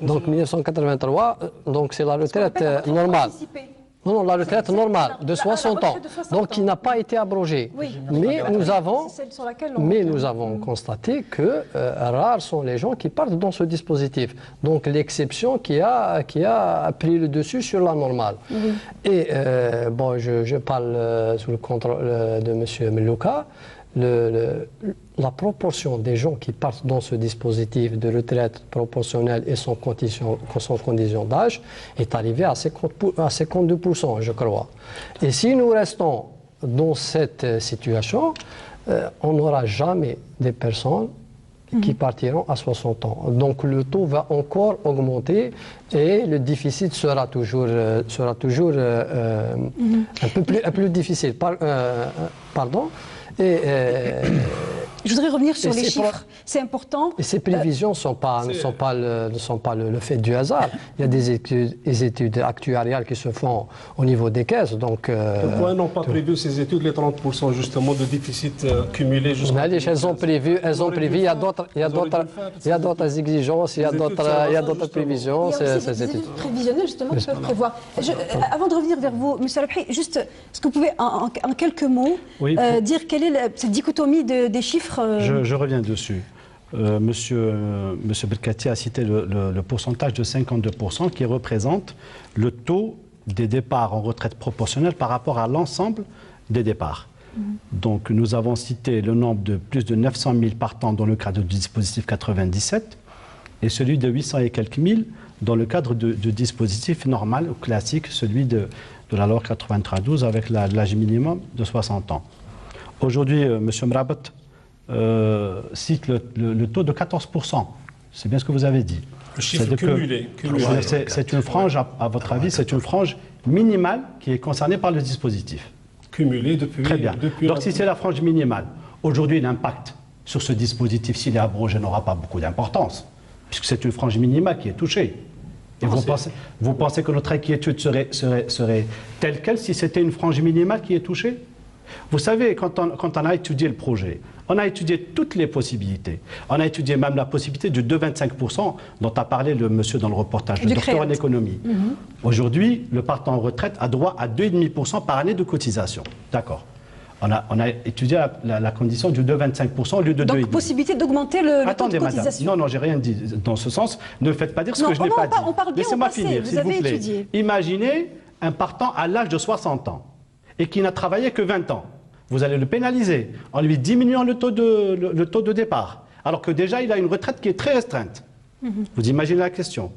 Donc 1983, donc c'est la retraite normale. Non, la retraite normale de 60 ans, donc qui n'a pas été abrogée. Oui. Mais nous avons constaté que rares sont les gens qui partent dans ce dispositif. Donc l'exception qui a pris le dessus sur la normale. Oui. Et bon, je parle sous le contrôle de M. Melouka. La proportion des gens qui partent dans ce dispositif de retraite proportionnelle et sans condition d'âge est arrivée à 52%, je crois. Et si nous restons dans cette situation, on n'aura jamais des personnes qui partiront à 60 ans. Donc le taux va encore augmenter et le déficit sera toujours un peu plus difficile. Pardon. Je voudrais revenir sur les chiffres, c'est important. Et ces prévisions ne sont pas le fait du hasard. Il y a des études actuariales qui se font au niveau des caisses. Donc, pourquoi n'ont pas prévu ces études, les 30% justement de déficit cumulé? Elles ont prévu, il y a d'autres exigences, il y a d'autres prévisions. Il y a aussi des études prévisionnelles justement qui peuvent prévoir. Avant de revenir vers vous, M. Alapri, juste, est-ce que vous pouvez en quelques mots dire quelle est cette dichotomie des chiffres? Je reviens dessus. Monsieur Berkati a cité le pourcentage de 52% qui représente le taux des départs en retraite proportionnelle par rapport à l'ensemble des départs. Donc nous avons cité le nombre de plus de 900 000 partants dans le cadre du dispositif 97 et celui de 800 et quelques mille dans le cadre du dispositif normal ou classique, celui de la loi 93-12 avec l'âge minimum de 60 ans. Aujourd'hui, M. Mrabat cite le taux de 14%. C'est bien ce que vous avez dit. Le chiffre cumulé. C'est une frange, à votre avis, c'est une frange minimale qui est concernée par le dispositif. Cumulé depuis... Très bien. Donc si c'est la frange minimale, aujourd'hui l'impact sur ce dispositif, s'il est abrogé, n'aura pas beaucoup d'importance, puisque c'est une frange minimale qui est touchée. Et vous pensez que notre inquiétude serait telle quelle si c'était une frange minimale qui est touchée? Vous savez, quand on a étudié le projet, on a étudié toutes les possibilités. On a étudié même la possibilité du 2,25% dont a parlé le monsieur dans le reportage, le docteur en économie. Aujourd'hui, le partant en retraite a droit à 2,5% par année de cotisation. D'accord. On a étudié la condition du 2,25% au lieu de 2,5%. Donc, possibilité d'augmenter le taux de cotisation. Madame. Non, j'ai rien dit dans ce sens. Ne faites pas dire ce que je n'ai pas dit. On parle bien Laissez-moi au passé, finir, vous s'il vous avez plaît. étudié. Imaginez un partant à l'âge de 60 ans et qui n'a travaillé que 20 ans. Vous allez le pénaliser en lui diminuant le taux de départ, alors que déjà il a une retraite qui est très restreinte. Vous imaginez la question.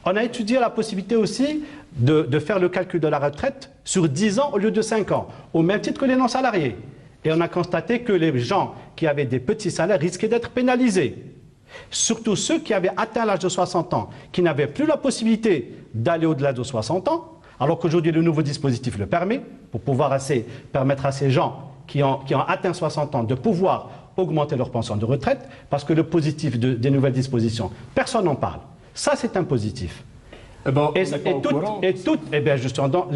On a étudié la possibilité aussi de faire le calcul de la retraite sur 10 ans au lieu de 5 ans, au même titre que les non-salariés. Et on a constaté que les gens qui avaient des petits salaires risquaient d'être pénalisés. Surtout ceux qui avaient atteint l'âge de 60 ans, qui n'avaient plus la possibilité d'aller au-delà de 60 ans, alors qu'aujourd'hui le nouveau dispositif le permet, pour pouvoir permettre à ces gens qui ont atteint 60 ans de pouvoir augmenter leur pension de retraite, parce que le positif des nouvelles dispositions, personne n'en parle. Ça, c'est un positif. Justement,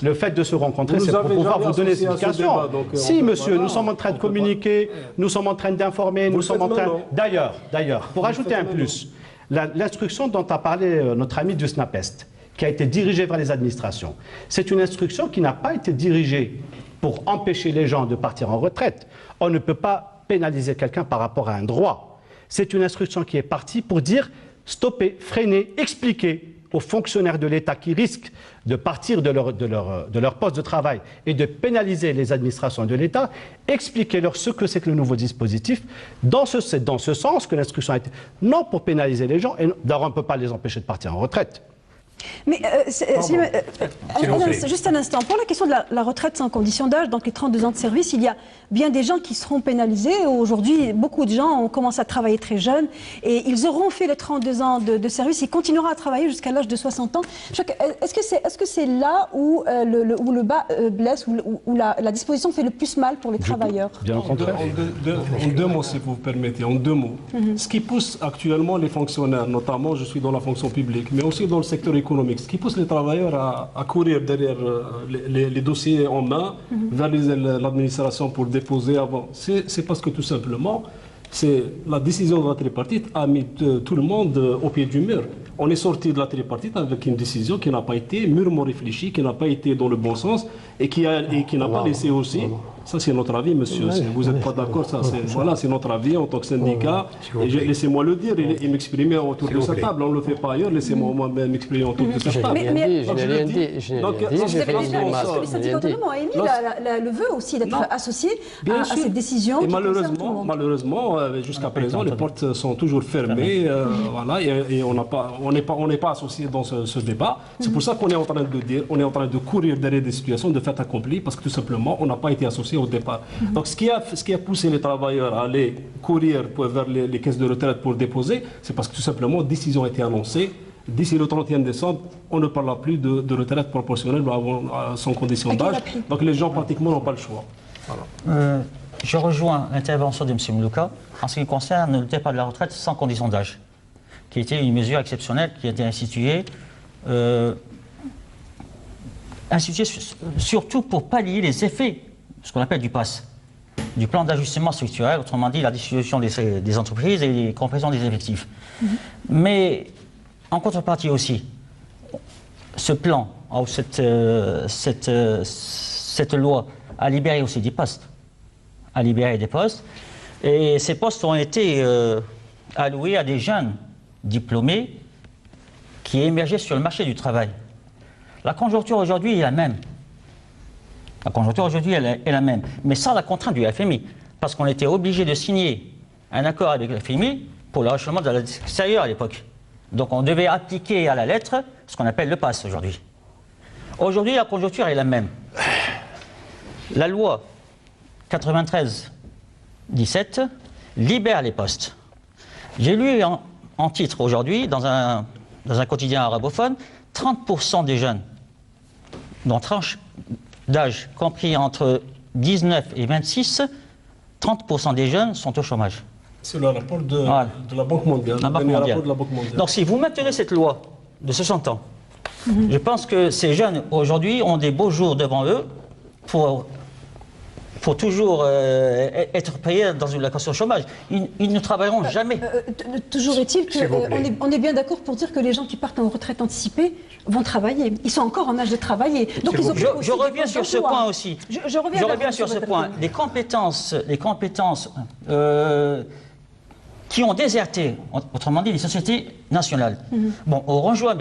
le fait de se rencontrer, c'est pour pouvoir vous donner des explications. Si, monsieur, nous sommes en train de communiquer, nous sommes en train d'informer, nous sommes en train... D'ailleurs, pour ajouter un plus, l'instruction dont a parlé notre ami du SNAPEST, qui a été dirigée vers les administrations, c'est une instruction qui n'a pas été dirigée pour empêcher les gens de partir en retraite. On ne peut pas pénaliser quelqu'un par rapport à un droit. C'est une instruction qui est partie pour dire stopper, freiner, expliquer aux fonctionnaires de l'État qui risquent de partir de leur poste de travail et de pénaliser les administrations de l'État, expliquez-leur ce que c'est que le nouveau dispositif. C'est dans ce sens que l'instruction a été... Non pour pénaliser les gens, et d'ailleurs on ne peut pas les empêcher de partir en retraite. Mais juste un instant, pour la question de la retraite sans condition d'âge, donc les 32 ans de service, il y a bien des gens qui seront pénalisés. Aujourd'hui, beaucoup de gens ont commencé à travailler très jeunes et ils auront fait les 32 ans de service, ils continueront à travailler jusqu'à l'âge de 60 ans. Est-ce que c'est là où le bas blesse, où la disposition fait le plus mal pour les travailleurs? Bien au contraire. En deux mots, si vous permettez, en deux mots. Ce qui pousse actuellement les fonctionnaires, notamment je suis dans la fonction publique, mais aussi dans le secteur économique, ce qui pousse les travailleurs à courir derrière les dossiers en main, vers l'administration pour déposer avant. C'est parce que tout simplement, la décision de la tripartite a mis tout le monde au pied du mur. On est sorti de la tripartite avec une décision qui n'a pas été mûrement réfléchie, qui n'a pas été dans le bon sens et qui n'a pas laissé aussi. Ça, c'est notre avis, monsieur. Si vous n'êtes pas d'accord, c'est notre avis en tant que syndicat. Laissez-moi le dire et m'exprimer autour de cette table. On ne le fait pas ailleurs. Laissez-moi m'exprimer autour de cette table. Je n'ai rien dit. Les syndicats autonomes ont émis le vœu aussi d'être associés à cette décision. Et malheureusement, jusqu'à présent, les portes sont toujours fermées. Et on n'est pas associés dans ce débat. C'est pour ça qu'on est en train de dire, on est en train de courir derrière des situations de fait accompli, parce que tout simplement, on n'a pas été associés au départ. Donc ce qui a poussé les travailleurs à aller courir vers les caisses de retraite pour déposer, c'est parce que tout simplement, décision a été annoncée. D'ici le 31 décembre, on ne parlera plus de retraite proportionnelle sans condition d'âge. Donc les gens pratiquement n'ont pas le choix. Voilà. Je rejoins l'intervention de M. Mlouka en ce qui concerne le départ de la retraite sans condition d'âge, qui était une mesure exceptionnelle qui a été instituée surtout pour pallier les effets, ce qu'on appelle du PASS, du plan d'ajustement structurel, autrement dit la distribution des entreprises et les compressions des effectifs. Mais en contrepartie aussi, ce plan, cette loi a libéré aussi des postes, et ces postes ont été alloués à des jeunes diplômés qui émergeaient sur le marché du travail. La conjoncture aujourd'hui est la même. Mais sans la contrainte du FMI. Parce qu'on était obligé de signer un accord avec le FMI pour le rachèvement de la dette extérieure à l'époque. Donc on devait appliquer à la lettre ce qu'on appelle le PASS aujourd'hui. Aujourd'hui, la conjoncture est la même. La loi 93-17 libère les postes. J'ai lu en titre aujourd'hui, dans un quotidien arabophone, 30% des jeunes, dans tranche d'âge compris entre 19 et 26, 30% des jeunes sont au chômage. C'est le rapport de la Banque mondiale. Rapport de la Banque mondiale. Donc si vous maintenez cette loi de 60 ans, je pense que ces jeunes aujourd'hui ont des beaux jours devant eux pour toujours être payés dans une location chômage. Ils ne travailleront jamais. Toujours est-il qu'on est bien d'accord pour dire que les gens qui partent en retraite anticipée vont travailler. Ils sont encore en âge de travailler. Donc je reviens sur ce point aussi. Je reviens sur ce point. Les compétences qui ont déserté, autrement dit, les sociétés nationales. Bon, on rejoint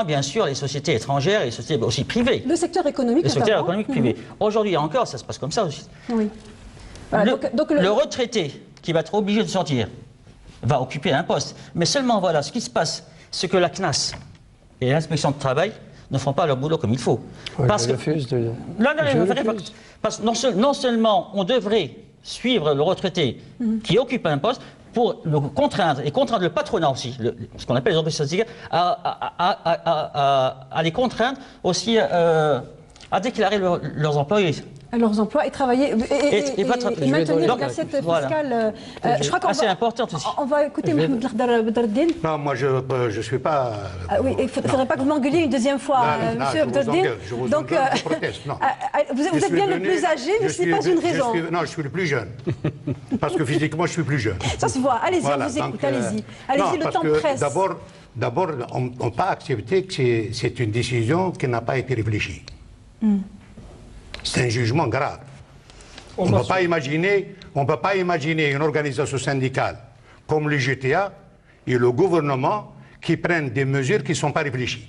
bien sûr les sociétés étrangères et les sociétés aussi privées. Le secteur économique. Le secteur économique privé. Aujourd'hui encore, ça se passe comme ça aussi. Oui. Voilà, le retraité qui va être obligé de sortir va occuper un poste. Mais seulement voilà, ce qui se passe, c'est que la CNAS et l'inspection de travail ne font pas leur boulot comme il faut. Oui, parce que non seulement on devrait suivre le retraité qui occupe un poste, pour le contraindre, et contraindre le patronat aussi, ce qu'on appelle les organisations syndicales, à les contraindre aussi à déclarer leurs employés. Leurs emplois et travailler et maintenir l'assiette fiscale. Je crois qu'on c'est important aussi. On va écouter Mohamed Bedreddine. Non, moi je ne suis pas... oui, il ne faudrait pas que vous m'engueuliez une deuxième fois, monsieur Bedreddine. Donc, je proteste, non. Vous êtes bien le plus âgé, mais ce n'est pas une raison. Non, je suis le plus jeune. Parce que physiquement, je suis plus jeune. Ça se voit. Allez-y, on vous écoute, allez-y. Allez-y, le temps presse. D'abord, on ne peut pas accepter que c'est une décision qui n'a pas été réfléchie. C'est un jugement grave. On ne peut pas imaginer une organisation syndicale comme le GTA et le gouvernement qui prennent des mesures qui ne sont pas réfléchies.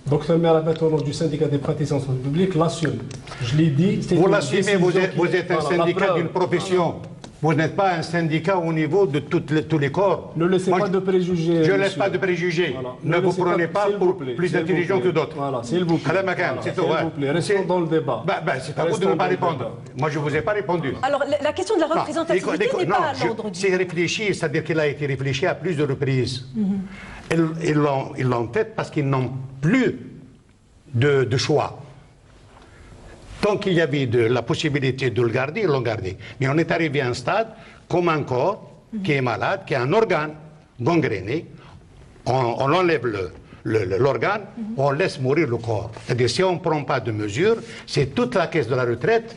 Donc le maire au du syndicat des praticiens en santé publique l'assume. Je l'ai dit. Vous l'assumez, vous êtes un syndicat d'une profession. Vous n'êtes pas un syndicat au niveau de tous les corps. Ne laissez pas de préjugés. Je ne laisse pas de préjugés. Voilà. Ne vous prenez pas pour plus intelligent que d'autres. Voilà, s'il vous plaît. S'il vous plaît, restons dans le débat. C'est à vous de ne pas répondre. Moi, je ne vous ai pas répondu. Alors, la question de la représentativité n'est pas à l'ordre du jour. C'est réfléchi, c'est-à-dire qu'il a été réfléchi à plusieurs reprises. Ils l'ont fait parce qu'ils n'ont plus de choix. Tant qu'il y avait la possibilité de le garder, ils l'ont gardé. Mais on est arrivé à un stade, comme un corps qui est malade, qui a un organe gangréné, on enlève l'organe, on laisse mourir le corps. C'est-à-dire, si on ne prend pas de mesures, c'est toute la caisse de la retraite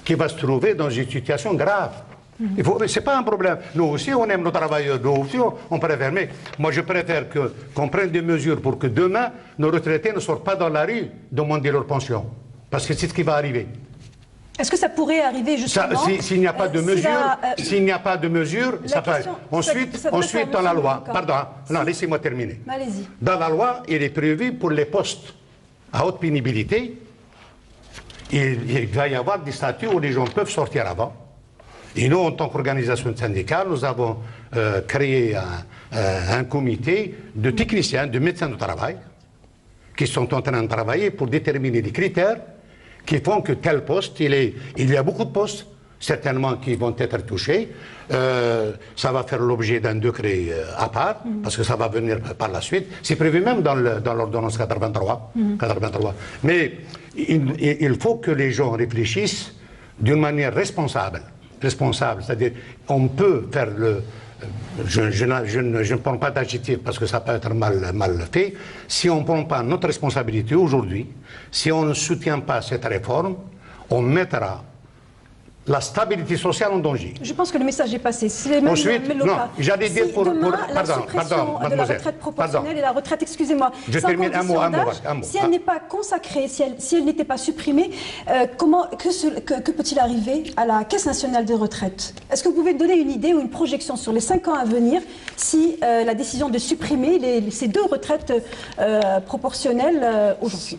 qui va se trouver dans une situation grave. Ce n'est pas un problème. Nous aussi, on aime nos travailleurs, nous aussi, on préfère. Mais moi, je préfère qu'on prenne des mesures pour que demain, nos retraités ne sortent pas dans la rue demander leur pension. Parce que c'est ce qui va arriver. Est-ce que ça pourrait arriver justement s'il n'y a pas de mesure, s'il n'y a pas de mesure, ça peut. Ensuite, dans la loi, pardon, non, laissez-moi terminer. Allez-y. Dans la loi, il est prévu pour les postes à haute pénibilité, il va y avoir des statuts où les gens peuvent sortir avant. Et nous, en tant qu'organisation syndicale, nous avons créé un comité de techniciens, de médecins de travail, qui sont en train de travailler pour déterminer les critères qui font que tel poste, il y a beaucoup de postes, certainement, qui vont être touchés. Ça va faire l'objet d'un décret à part, parce que ça va venir par la suite. C'est prévu même dans l'ordonnance 83. Mais il faut que les gens réfléchissent d'une manière responsable. C'est-à-dire, on peut faire je ne prends pas d'adjectif parce que ça peut être mal fait. Si on ne prend pas notre responsabilité aujourd'hui, si on ne soutient pas cette réforme, on mettra la stabilité sociale en danger. Je pense que le message est passé. Ensuite, non, j'allais dire pour... la suppression de la retraite proportionnelle et la retraite, excusez-moi, je termine un mot. Si elle n'est pas consacrée, si elle n'était pas supprimée, que peut-il arriver à la Caisse nationale des retraites? Est-ce que vous pouvez donner une idée ou une projection sur les 5 ans à venir si la décision de supprimer ces 2 retraites proportionnelles aujourd'hui?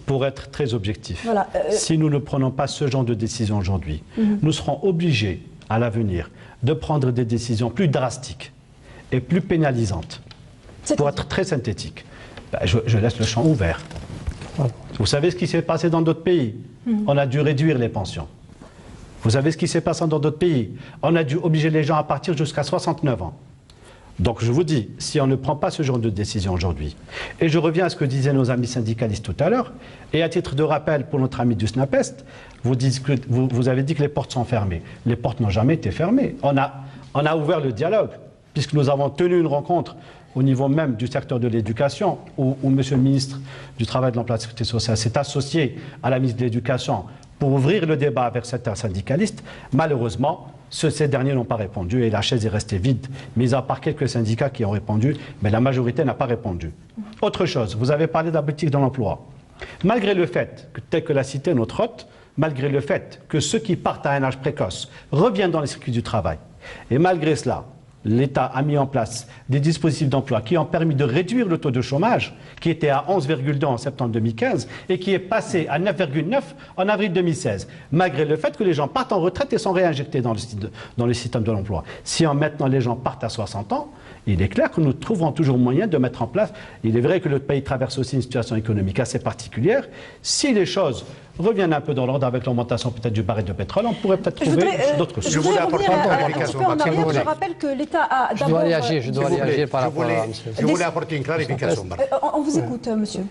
Pour être très objectif, voilà, si nous ne prenons pas ce genre de décision aujourd'hui, nous serons obligés à l'avenir de prendre des décisions plus drastiques et plus pénalisantes. Pour être très synthétique, je laisse le champ ouvert. Vous savez ce qui s'est passé dans d'autres pays? On a dû réduire les pensions. Vous savez ce qui s'est passé dans d'autres pays? On a dû obliger les gens à partir jusqu'à 69 ans. Donc je vous dis, si on ne prend pas ce genre de décision aujourd'hui, et je reviens à ce que disaient nos amis syndicalistes tout à l'heure, et à titre de rappel pour notre ami du SNAPEST, vous avez dit que les portes sont fermées. Les portes n'ont jamais été fermées. On a ouvert le dialogue, puisque nous avons tenu une rencontre au niveau même du secteur de l'éducation, où M. le ministre du Travail, de l'Emploi et de la Sécurité sociale s'est associé à la ministre de l'Éducation pour ouvrir le débat avec certains syndicalistes. Malheureusement, ces derniers n'ont pas répondu et la chaise est restée vide, mis à part quelques syndicats qui ont répondu, mais la majorité n'a pas répondu. Autre chose, vous avez parlé de la politique de l'emploi. Malgré le fait, tel que l'a cité notre hôte, malgré le fait que ceux qui partent à un âge précoce reviennent dans les circuits du travail, et malgré cela, l'État a mis en place des dispositifs d'emploi qui ont permis de réduire le taux de chômage, qui était à 11,2 en septembre 2015 et qui est passé à 9,9 en avril 2016, malgré le fait que les gens partent en retraite et sont réinjectés dans le système de l'emploi. Si maintenant les gens partent à 60 ans, il est clair que nous trouverons toujours moyen de mettre en place. Il est vrai que le pays traverse aussi une situation économique assez particulière. Si les choses reviennent un peu dans l'ordre avec l'augmentation peut-être du baril de pétrole, on pourrait peut-être trouver d'autres choses. Je voulais apporter un petit peu en arrière. Je rappelle que l'État a d'abord... Je dois réagir par rapport à... Je voulais apporter une clarification. On vous écoute, monsieur.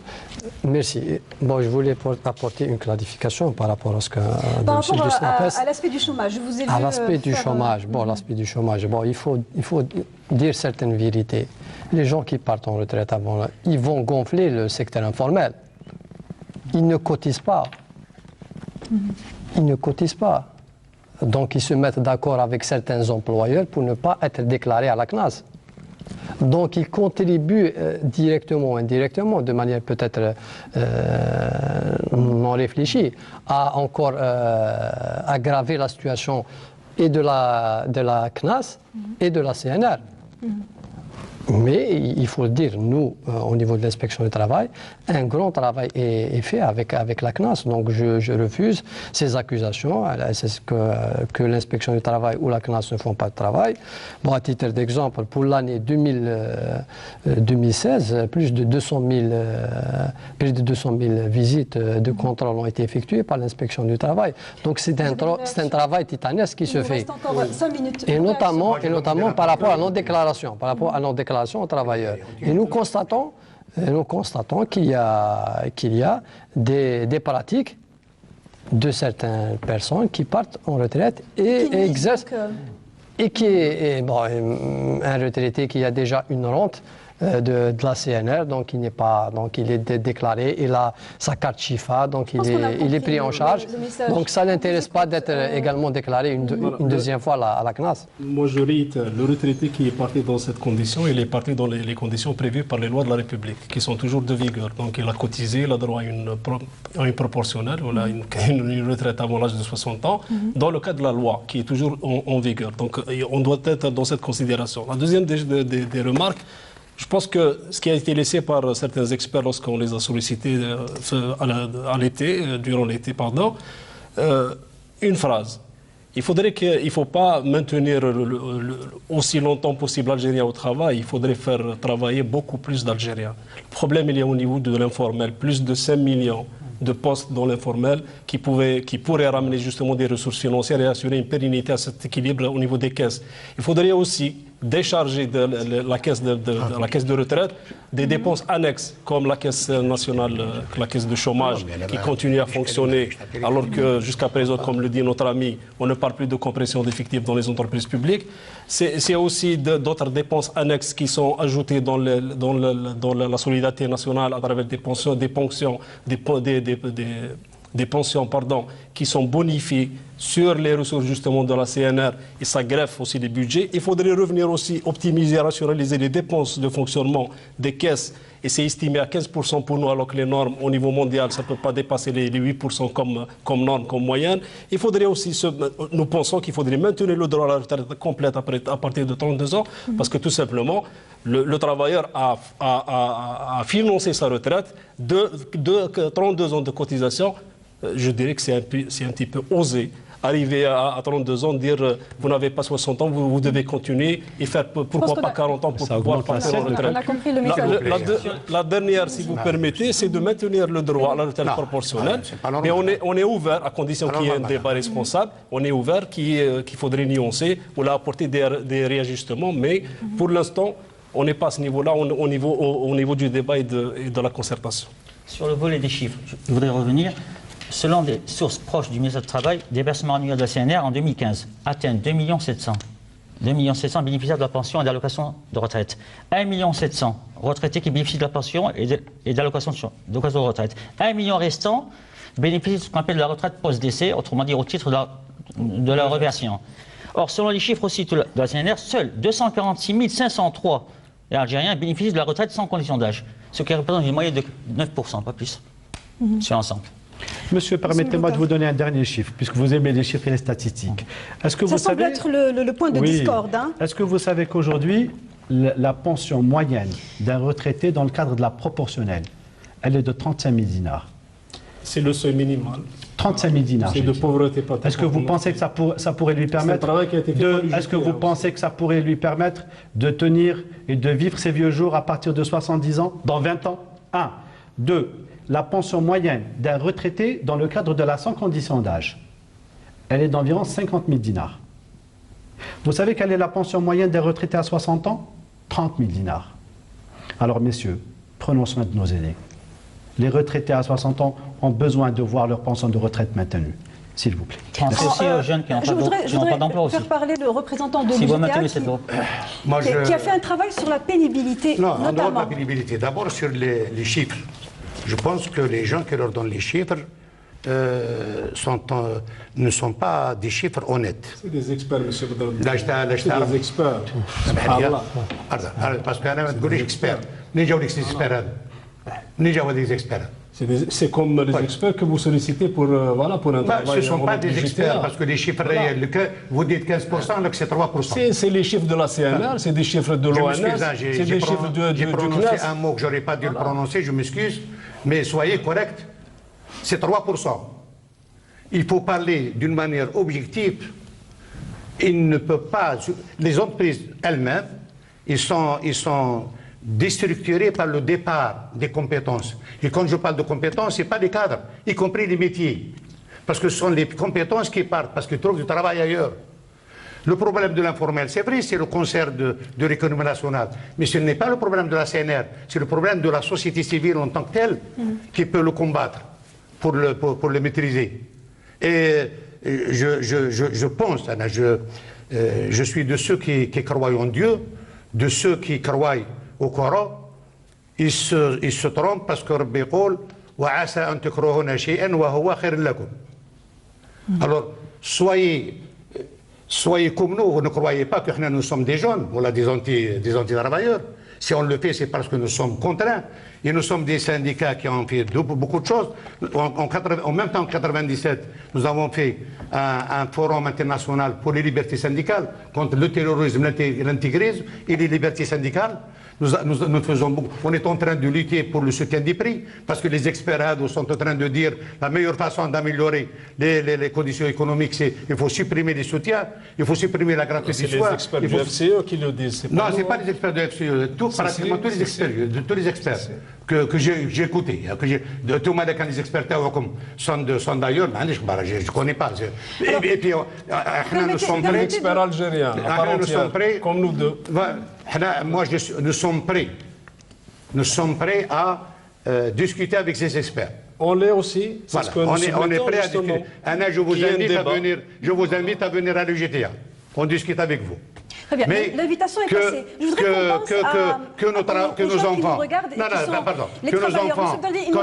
Merci. Bon, je voulais apporter une clarification par rapport à ce que... Par rapport à l'aspect du chômage, je vous ai vu... À l'aspect du chômage, bon, l'aspect du chômage, bon, il faut dire certaines vérités. Les gens qui partent en retraite avant, ils vont gonfler le secteur informel. Ils ne cotisent pas. Ils ne cotisent pas. Donc ils se mettent d'accord avec certains employeurs pour ne pas être déclarés à la CNAS. Donc ils contribuent directement ou indirectement, de manière peut-être non réfléchie, à encore aggraver la situation et de la CNAS et de la CNR. Mais il faut le dire, nous, au niveau de l'inspection du travail, un grand travail est fait avec la CNAS. Donc je refuse ces accusations. C'est que l'inspection du travail ou la CNAS ne font pas de travail. Bon, à titre d'exemple, pour l'année 2016, plus de 200 000 visites de contrôle ont été effectuées par l'inspection du travail. Donc c'est un travail titanesque qui se fait. Encore 5 minutes. Et notamment par rapport à nos déclarations, aux travailleurs. Et nous constatons qu'il y a des pratiques de certaines personnes qui partent en retraite et exercent. Et qui est un retraité qui a déjà une rente de la CNR, donc il est déclaré, il a sa carte Chifa, donc il est pris en charge. Donc ça n'intéresse pas d'être également déclaré une deuxième fois à la CNAS. Moi je rite, le retraité qui est parti dans cette condition, il est parti dans les conditions prévues par les lois de la République, qui sont toujours de vigueur. Donc il a cotisé, il a droit à une proportionnelle, on a une retraite avant l'âge de 60 ans, dans le cadre de la loi, qui est toujours en vigueur. Donc on doit être dans cette considération. La deuxième des remarques, je pense que ce qui a été laissé par certains experts lorsqu'on les a sollicités durant l'été, une phrase. Il ne faut pas maintenir aussi longtemps possible l'Algérien au travail, il faudrait faire travailler beaucoup plus d'Algériens. Le problème, il est au niveau de l'informel, plus de 5 millions de postes dans l'informel qui pourraient ramener justement des ressources financières et assurer une pérennité à cet équilibre au niveau des caisses. Il faudrait aussi décharger de la caisse de retraite des dépenses annexes comme la caisse nationale, la caisse de chômage qui continue à fonctionner alors que jusqu'à présent, comme le dit notre ami, on ne parle plus de compression d'effectifs dans les entreprises publiques. C'est aussi d'autres dépenses annexes qui sont ajoutées dans la solidarité nationale à travers des pensions qui sont bonifiées sur les ressources justement de la CNR et ça greffe aussi les budgets. Il faudrait revenir aussi optimiser, rationaliser les dépenses de fonctionnement des caisses et c'est estimé à 15% pour nous alors que les normes au niveau mondial ça ne peut pas dépasser les 8% comme norme, comme moyenne. Il faudrait aussi, nous pensons qu'il faudrait maintenir le droit à la retraite complète à partir de 32 ans parce que tout simplement le travailleur a financé sa retraite de 32 ans de cotisation. Je dirais que c'est un petit peu osé arriver à 32 ans, dire vous n'avez pas 60 ans, vous devez continuer et faire pourquoi pas 40 ans pour pouvoir partir en retraite. On a compris le message. La dernière, si vous permettez, c'est de maintenir le droit à la retraite proportionnelle. Mais on est ouvert, à condition qu'il y ait un débat responsable, on est ouvert qu'il faudrait nuancer, on a apporté des réajustements, mais pour l'instant, on n'est pas à ce niveau-là, au niveau du débat et de la concertation. Sur le volet des chiffres, je voudrais revenir. Selon des sources proches du ministère du Travail, les versements annuels de la CNR en 2015 atteignent 2 700 000. 2 700 000 bénéficiaires de la pension et d'allocation de retraite. 1 700 000 retraités qui bénéficient de la pension et d'allocation de retraite. 1 million restant bénéficient de ce qu'on appelle la retraite post-décès, autrement dit au titre de la reversion. Or, selon les chiffres aussi de la CNR, seuls 246 503 Algériens bénéficient de la retraite sans condition d'âge, ce qui représente une moyenne de 9%, pas plus, sur l'ensemble. Monsieur, permettez-moi de vous donner un dernier chiffre, puisque vous aimez les chiffres et les statistiques. Est-ce que ça vous semble savez... être le point de discorde. Hein. Est-ce que vous savez qu'aujourd'hui, la pension moyenne d'un retraité dans le cadre de la proportionnelle, elle est de 35 000 dinars? C'est le seuil minimal. 35 000 dinars. C'est de pauvreté. Est-ce que vous pensez que ça pourrait lui permettre Est-ce que vous pensez que ça pourrait lui permettre de tenir et de vivre ses vieux jours à partir de 70 ans, dans 20 ans? 1. 2. La pension moyenne d'un retraité dans le cadre de la sans condition d'âge, elle est d'environ 50 000 dinars. Vous savez quelle est la pension moyenne des retraités à 60 ans? 30 000 dinars. Alors messieurs, prenons soin de nos aînés. Les retraités à 60 ans ont besoin de voir leur pension de retraite maintenue. S'il vous plaît. Pensez aussi aux jeunes qui n'ont pas d'emploi aussi. Je voudrais faire parler le représentant de si l'UGTA qui a fait un travail sur la pénibilité, non, notamment. Non, la pénibilité. D'abord sur les chiffres. Je pense que les gens qui leur donnent les chiffres ne sont pas des chiffres honnêtes. C'est des experts, monsieur Boudaoudi. C'est des experts. Parce que je ne suis expert. Des experts. C'est comme les experts que vous sollicitez pour un travail. Ce ne sont pas des experts, parce que les chiffres réels, vous dites 15%, alors que c'est 3%. C'est les chiffres de la CNR, c'est des chiffres de l'ONS, c'est des chiffres du CNES. J'ai prononcé un mot que je n'aurais pas dû le prononcer, je m'excuse, mais soyez correct, c'est 3%. Il faut parler d'une manière objective. Il ne peut pas... Les entreprises elles-mêmes, ils sont déstructurés par le départ des compétences. Et quand je parle de compétences, ce n'est pas des cadres, y compris les métiers. Parce que ce sont les compétences qui partent, parce qu'ils trouvent du travail ailleurs. Le problème de l'informel, c'est vrai, c'est le concert de l'économie nationale. Mais ce n'est pas le problème de la CNR, c'est le problème de la société civile en tant que telle qui peut le combattre, pour le maîtriser. Et je pense, je suis de ceux qui croient en Dieu, de ceux qui croient au Coran. Ils se trompent parce que Rabbi dit وَعَسَى أَن تَكْرَهُوا شَيْئًا وَهُوَ خَيْرٌ لَكُمْ. Alors, soyez comme nous, vous ne croyez pas que nous sommes des jeunes, voilà, des anti-travailleurs. Si on le fait, c'est parce que nous sommes contraints. Et nous sommes des syndicats qui ont fait beaucoup de choses. En même temps, en 1997, nous avons fait un forum international pour les libertés syndicales, contre le terrorisme, l'intégrisme et les libertés syndicales. Nous faisons beaucoup. On est en train de lutter pour le soutien des prix, parce que les experts sont en train de dire la meilleure façon d'améliorer les conditions économiques, c'est qu'il faut supprimer les soutiens, il faut supprimer la gratuité du soin. C'est les experts du FCE qui le disent. Non, ce n'est pas les experts du FCE. Pratiquement tous les experts que j'ai écoutés. Tout le monde a des experts sont d'ailleurs, je ne connais pas. Et puis, nous sommes prêts. Des experts algériens, comme nous deux. Nous sommes prêts à discuter avec ces experts. On l'est aussi. Voilà. On est prêts à discuter. Anna, je vous invite à venir à l'UGTA. On discute avec vous. Très bien, mais l'invitation est passée. Je voudrais que nos enfants,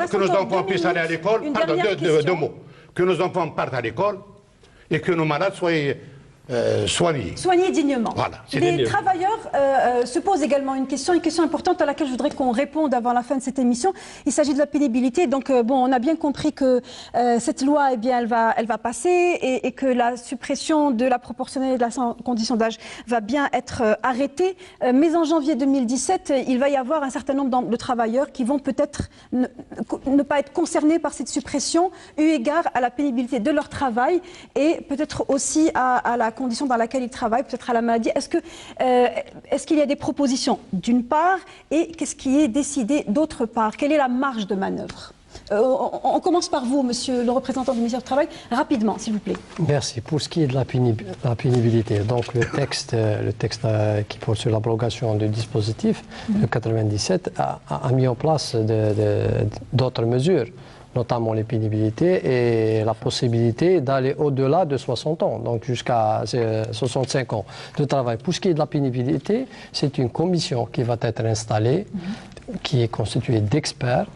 que nos enfants puissent aller à l'école, pardon, deux mots, que nos enfants partent à l'école et que nos malades soient soigner. Soigner dignement. Voilà, Les travailleurs se posent également une question importante à laquelle je voudrais qu'on réponde avant la fin de cette émission. Il s'agit de la pénibilité. Donc, on a bien compris que cette loi, eh bien, elle va passer et que la suppression de la proportionnelle de la condition d'âge va bien être arrêtée. Mais en janvier 2017, il va y avoir un certain nombre de travailleurs qui vont peut-être ne pas être concernés par cette suppression, eu égard à la pénibilité de leur travail et peut-être aussi à la condition dans laquelle ils travaillent, peut-être à la maladie. Est-ce qu'il y a des propositions d'une part et qu'est-ce qui est décidé d'autre part? Quelle est la marge de manœuvre? On commence par vous, monsieur le représentant du ministère du Travail, rapidement, s'il vous plaît. Merci. Pour ce qui est de la pénibilité, donc le texte qui porte sur l'abrogation du dispositif, le 97, a mis en place d'autres mesures, notamment les pénibilités et la possibilité d'aller au-delà de 60 ans, donc jusqu'à 65 ans de travail. Pour ce qui est de la pénibilité, c'est une commission qui va être installée, qui est constituée d'experts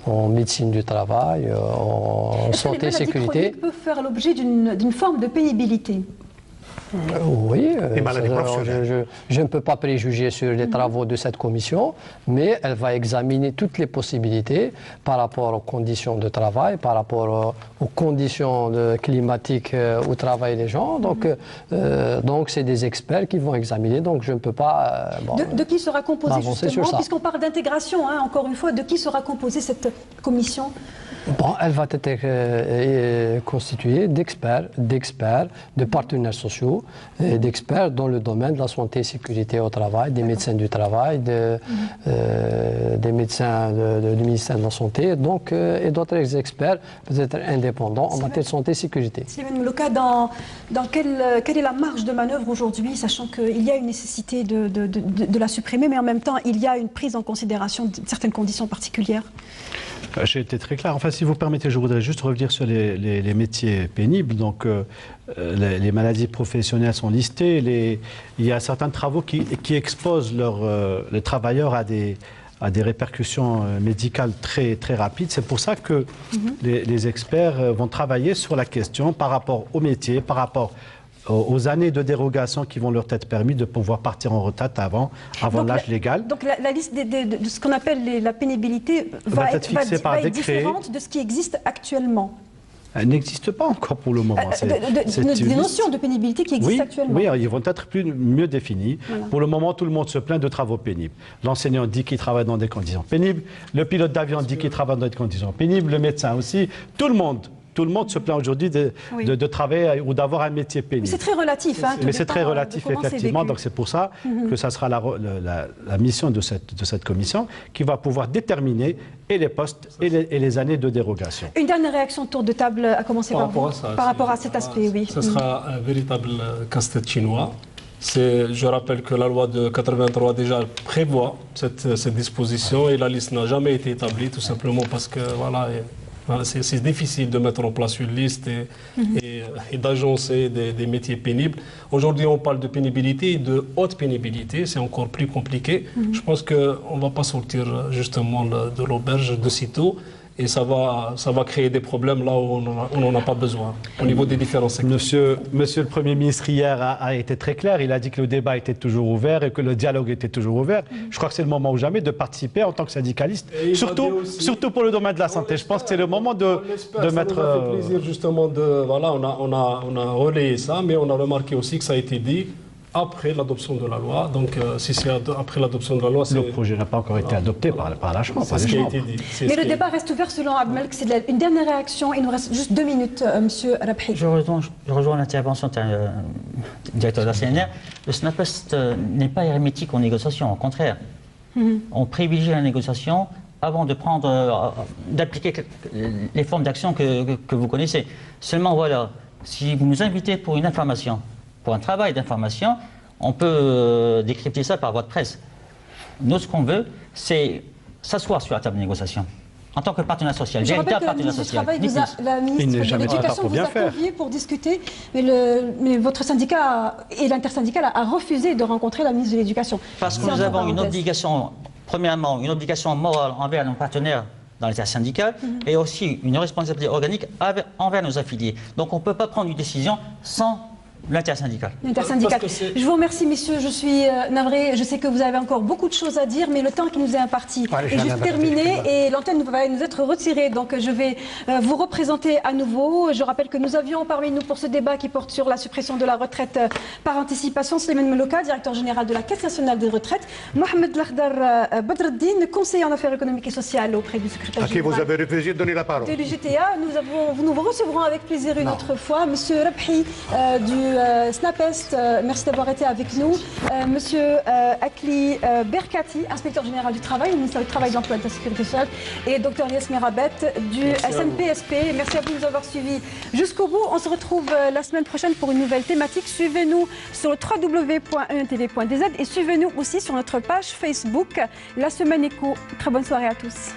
en médecine du travail, en santé et sécurité. Est-ce que les maladies chroniques peuvent faire l'objet d'une forme de pénibilité? Oui, je ne peux pas préjuger sur les travaux de cette commission, mais elle va examiner toutes les possibilités par rapport aux conditions de travail, par rapport aux conditions climatiques où travaillent les gens. Donc c'est des experts qui vont examiner, donc je ne peux pas... de qui sera composée justement, puisqu'on parle d'intégration, hein, encore une fois, de qui sera composée cette commission? Elle va être constituée d'experts, de partenaires sociaux, d'experts dans le domaine de la santé et sécurité au travail, des médecins du travail, des médecins du ministère de la Santé, donc, et d'autres experts peut-être indépendants en matière de santé et sécurité. Slimane Moulouka, quelle est la marge de manœuvre aujourd'hui, sachant qu'il y a une nécessité de la supprimer, mais en même temps, il y a une prise en considération de certaines conditions particulières? J'ai été très clair. Enfin, si vous permettez, je voudrais juste revenir sur les métiers pénibles. Donc, les maladies professionnelles sont listées. Il y a certains travaux qui exposent les travailleurs à des répercussions médicales très, très rapides. C'est pour ça que les experts vont travailler sur la question par rapport au métier, par rapport aux années de dérogation qui vont leur être permis de pouvoir partir en retraite avant l'âge légal. Donc la liste de ce qu'on appelle la pénibilité va être différente de ce qui existe actuellement. Elle n'existe pas encore pour le moment. Des notions de pénibilité qui existent actuellement. Oui, ils vont être mieux définis. Voilà. Pour le moment, tout le monde se plaint de travaux pénibles. L'enseignant dit qu'il travaille dans des conditions pénibles. Le pilote d'avion dit qu'il travaille dans des conditions pénibles. Le médecin aussi. Tout le monde se plaint aujourd'hui de travailler ou d'avoir un métier pénible. Mais c'est très relatif. Hein, mais c'est très relatif, effectivement. Donc c'est pour ça que ça sera la mission de cette commission qui va pouvoir déterminer et les postes et les années de dérogation. Une dernière réaction tour de table, à commencer par vous, par rapport à cet aspect, oui. Ce sera un véritable casse-tête chinois. Je rappelle que la loi de 83 déjà prévoit cette disposition et la liste n'a jamais été établie, tout simplement parce que voilà, c'est difficile de mettre en place une liste et d'agencer des métiers pénibles. Aujourd'hui, on parle de pénibilité, de haute pénibilité, c'est encore plus compliqué. Je pense qu'on ne va pas sortir justement de l'auberge de sitôt. Et ça va créer des problèmes là où on n'en a pas besoin, au niveau des différents secteurs. Monsieur le Premier ministre, hier, a été très clair. Il a dit que le débat était toujours ouvert et que le dialogue était toujours ouvert. Je crois que c'est le moment ou jamais de participer en tant que syndicaliste, surtout pour le domaine de la santé. Je pense que c'est le moment de mettre... Ça nous a fait plaisir justement Voilà, on a relayé ça, mais on a remarqué aussi que ça a été dit après l'adoption de la loi. Donc, si c'est après l'adoption de la loi... Le projet n'a pas encore été adopté par la Chambre. C'est ce qui a été dit. Mais le débat reste ouvert selon Abdelmalek. C'est une dernière réaction. Il nous reste juste 2 minutes, Monsieur Rabhi. Je rejoins l'intervention du directeur de la CNR. Le SNAPEST n'est pas hermétique aux négociations, au contraire. On privilégie la négociation avant d'appliquer les formes d'action que vous connaissez. Seulement, voilà, si vous nous invitez pour une information, pour un travail d'information, on peut décrypter ça par voie de presse. Nous, ce qu'on veut, c'est s'asseoir sur la table de négociation. En tant que partenaire social, véritable partenaire social. La ministre de l'Éducation vous a convié pour discuter, mais votre syndicat et l'intersyndical a refusé de rencontrer la ministre de l'Éducation. Parce que nous avons une obligation, premièrement, une obligation morale envers nos partenaires dans l'intersyndical et aussi une responsabilité organique envers nos affiliés. Donc on ne peut pas prendre une décision sans L'intersyndical. L'intersyndical. Je vous remercie, messieurs. Je suis navrée. Je sais que vous avez encore beaucoup de choses à dire, mais le temps qui nous est imparti est juste terminé et l'antenne va nous être retirée. Donc, je vais vous représenter à nouveau. Je rappelle que nous avions parmi nous pour ce débat qui porte sur la suppression de la retraite par anticipation Slimane Melouka, directeur général de la Caisse nationale des retraites, Mohamed Lakhdar Badreddine, conseiller en affaires économiques et sociales auprès du secrétaire général. À qui vous avez refusé de donner la parole. De l'UGTA. Nous vous recevrons avec plaisir une autre fois. Monsieur Rabhi du SNAPEST, merci d'avoir été avec nous. Monsieur Akli Berkati, inspecteur général du travail, ministère du Travail, de l'Emploi et de la Sécurité sociale, et Dr Yasmir Rabet du SNPSP. Merci à vous de nous avoir suivis jusqu'au bout. On se retrouve la semaine prochaine pour une nouvelle thématique. Suivez-nous sur le www.entv.dz et suivez-nous aussi sur notre page Facebook La Semaine Éco. Très bonne soirée à tous.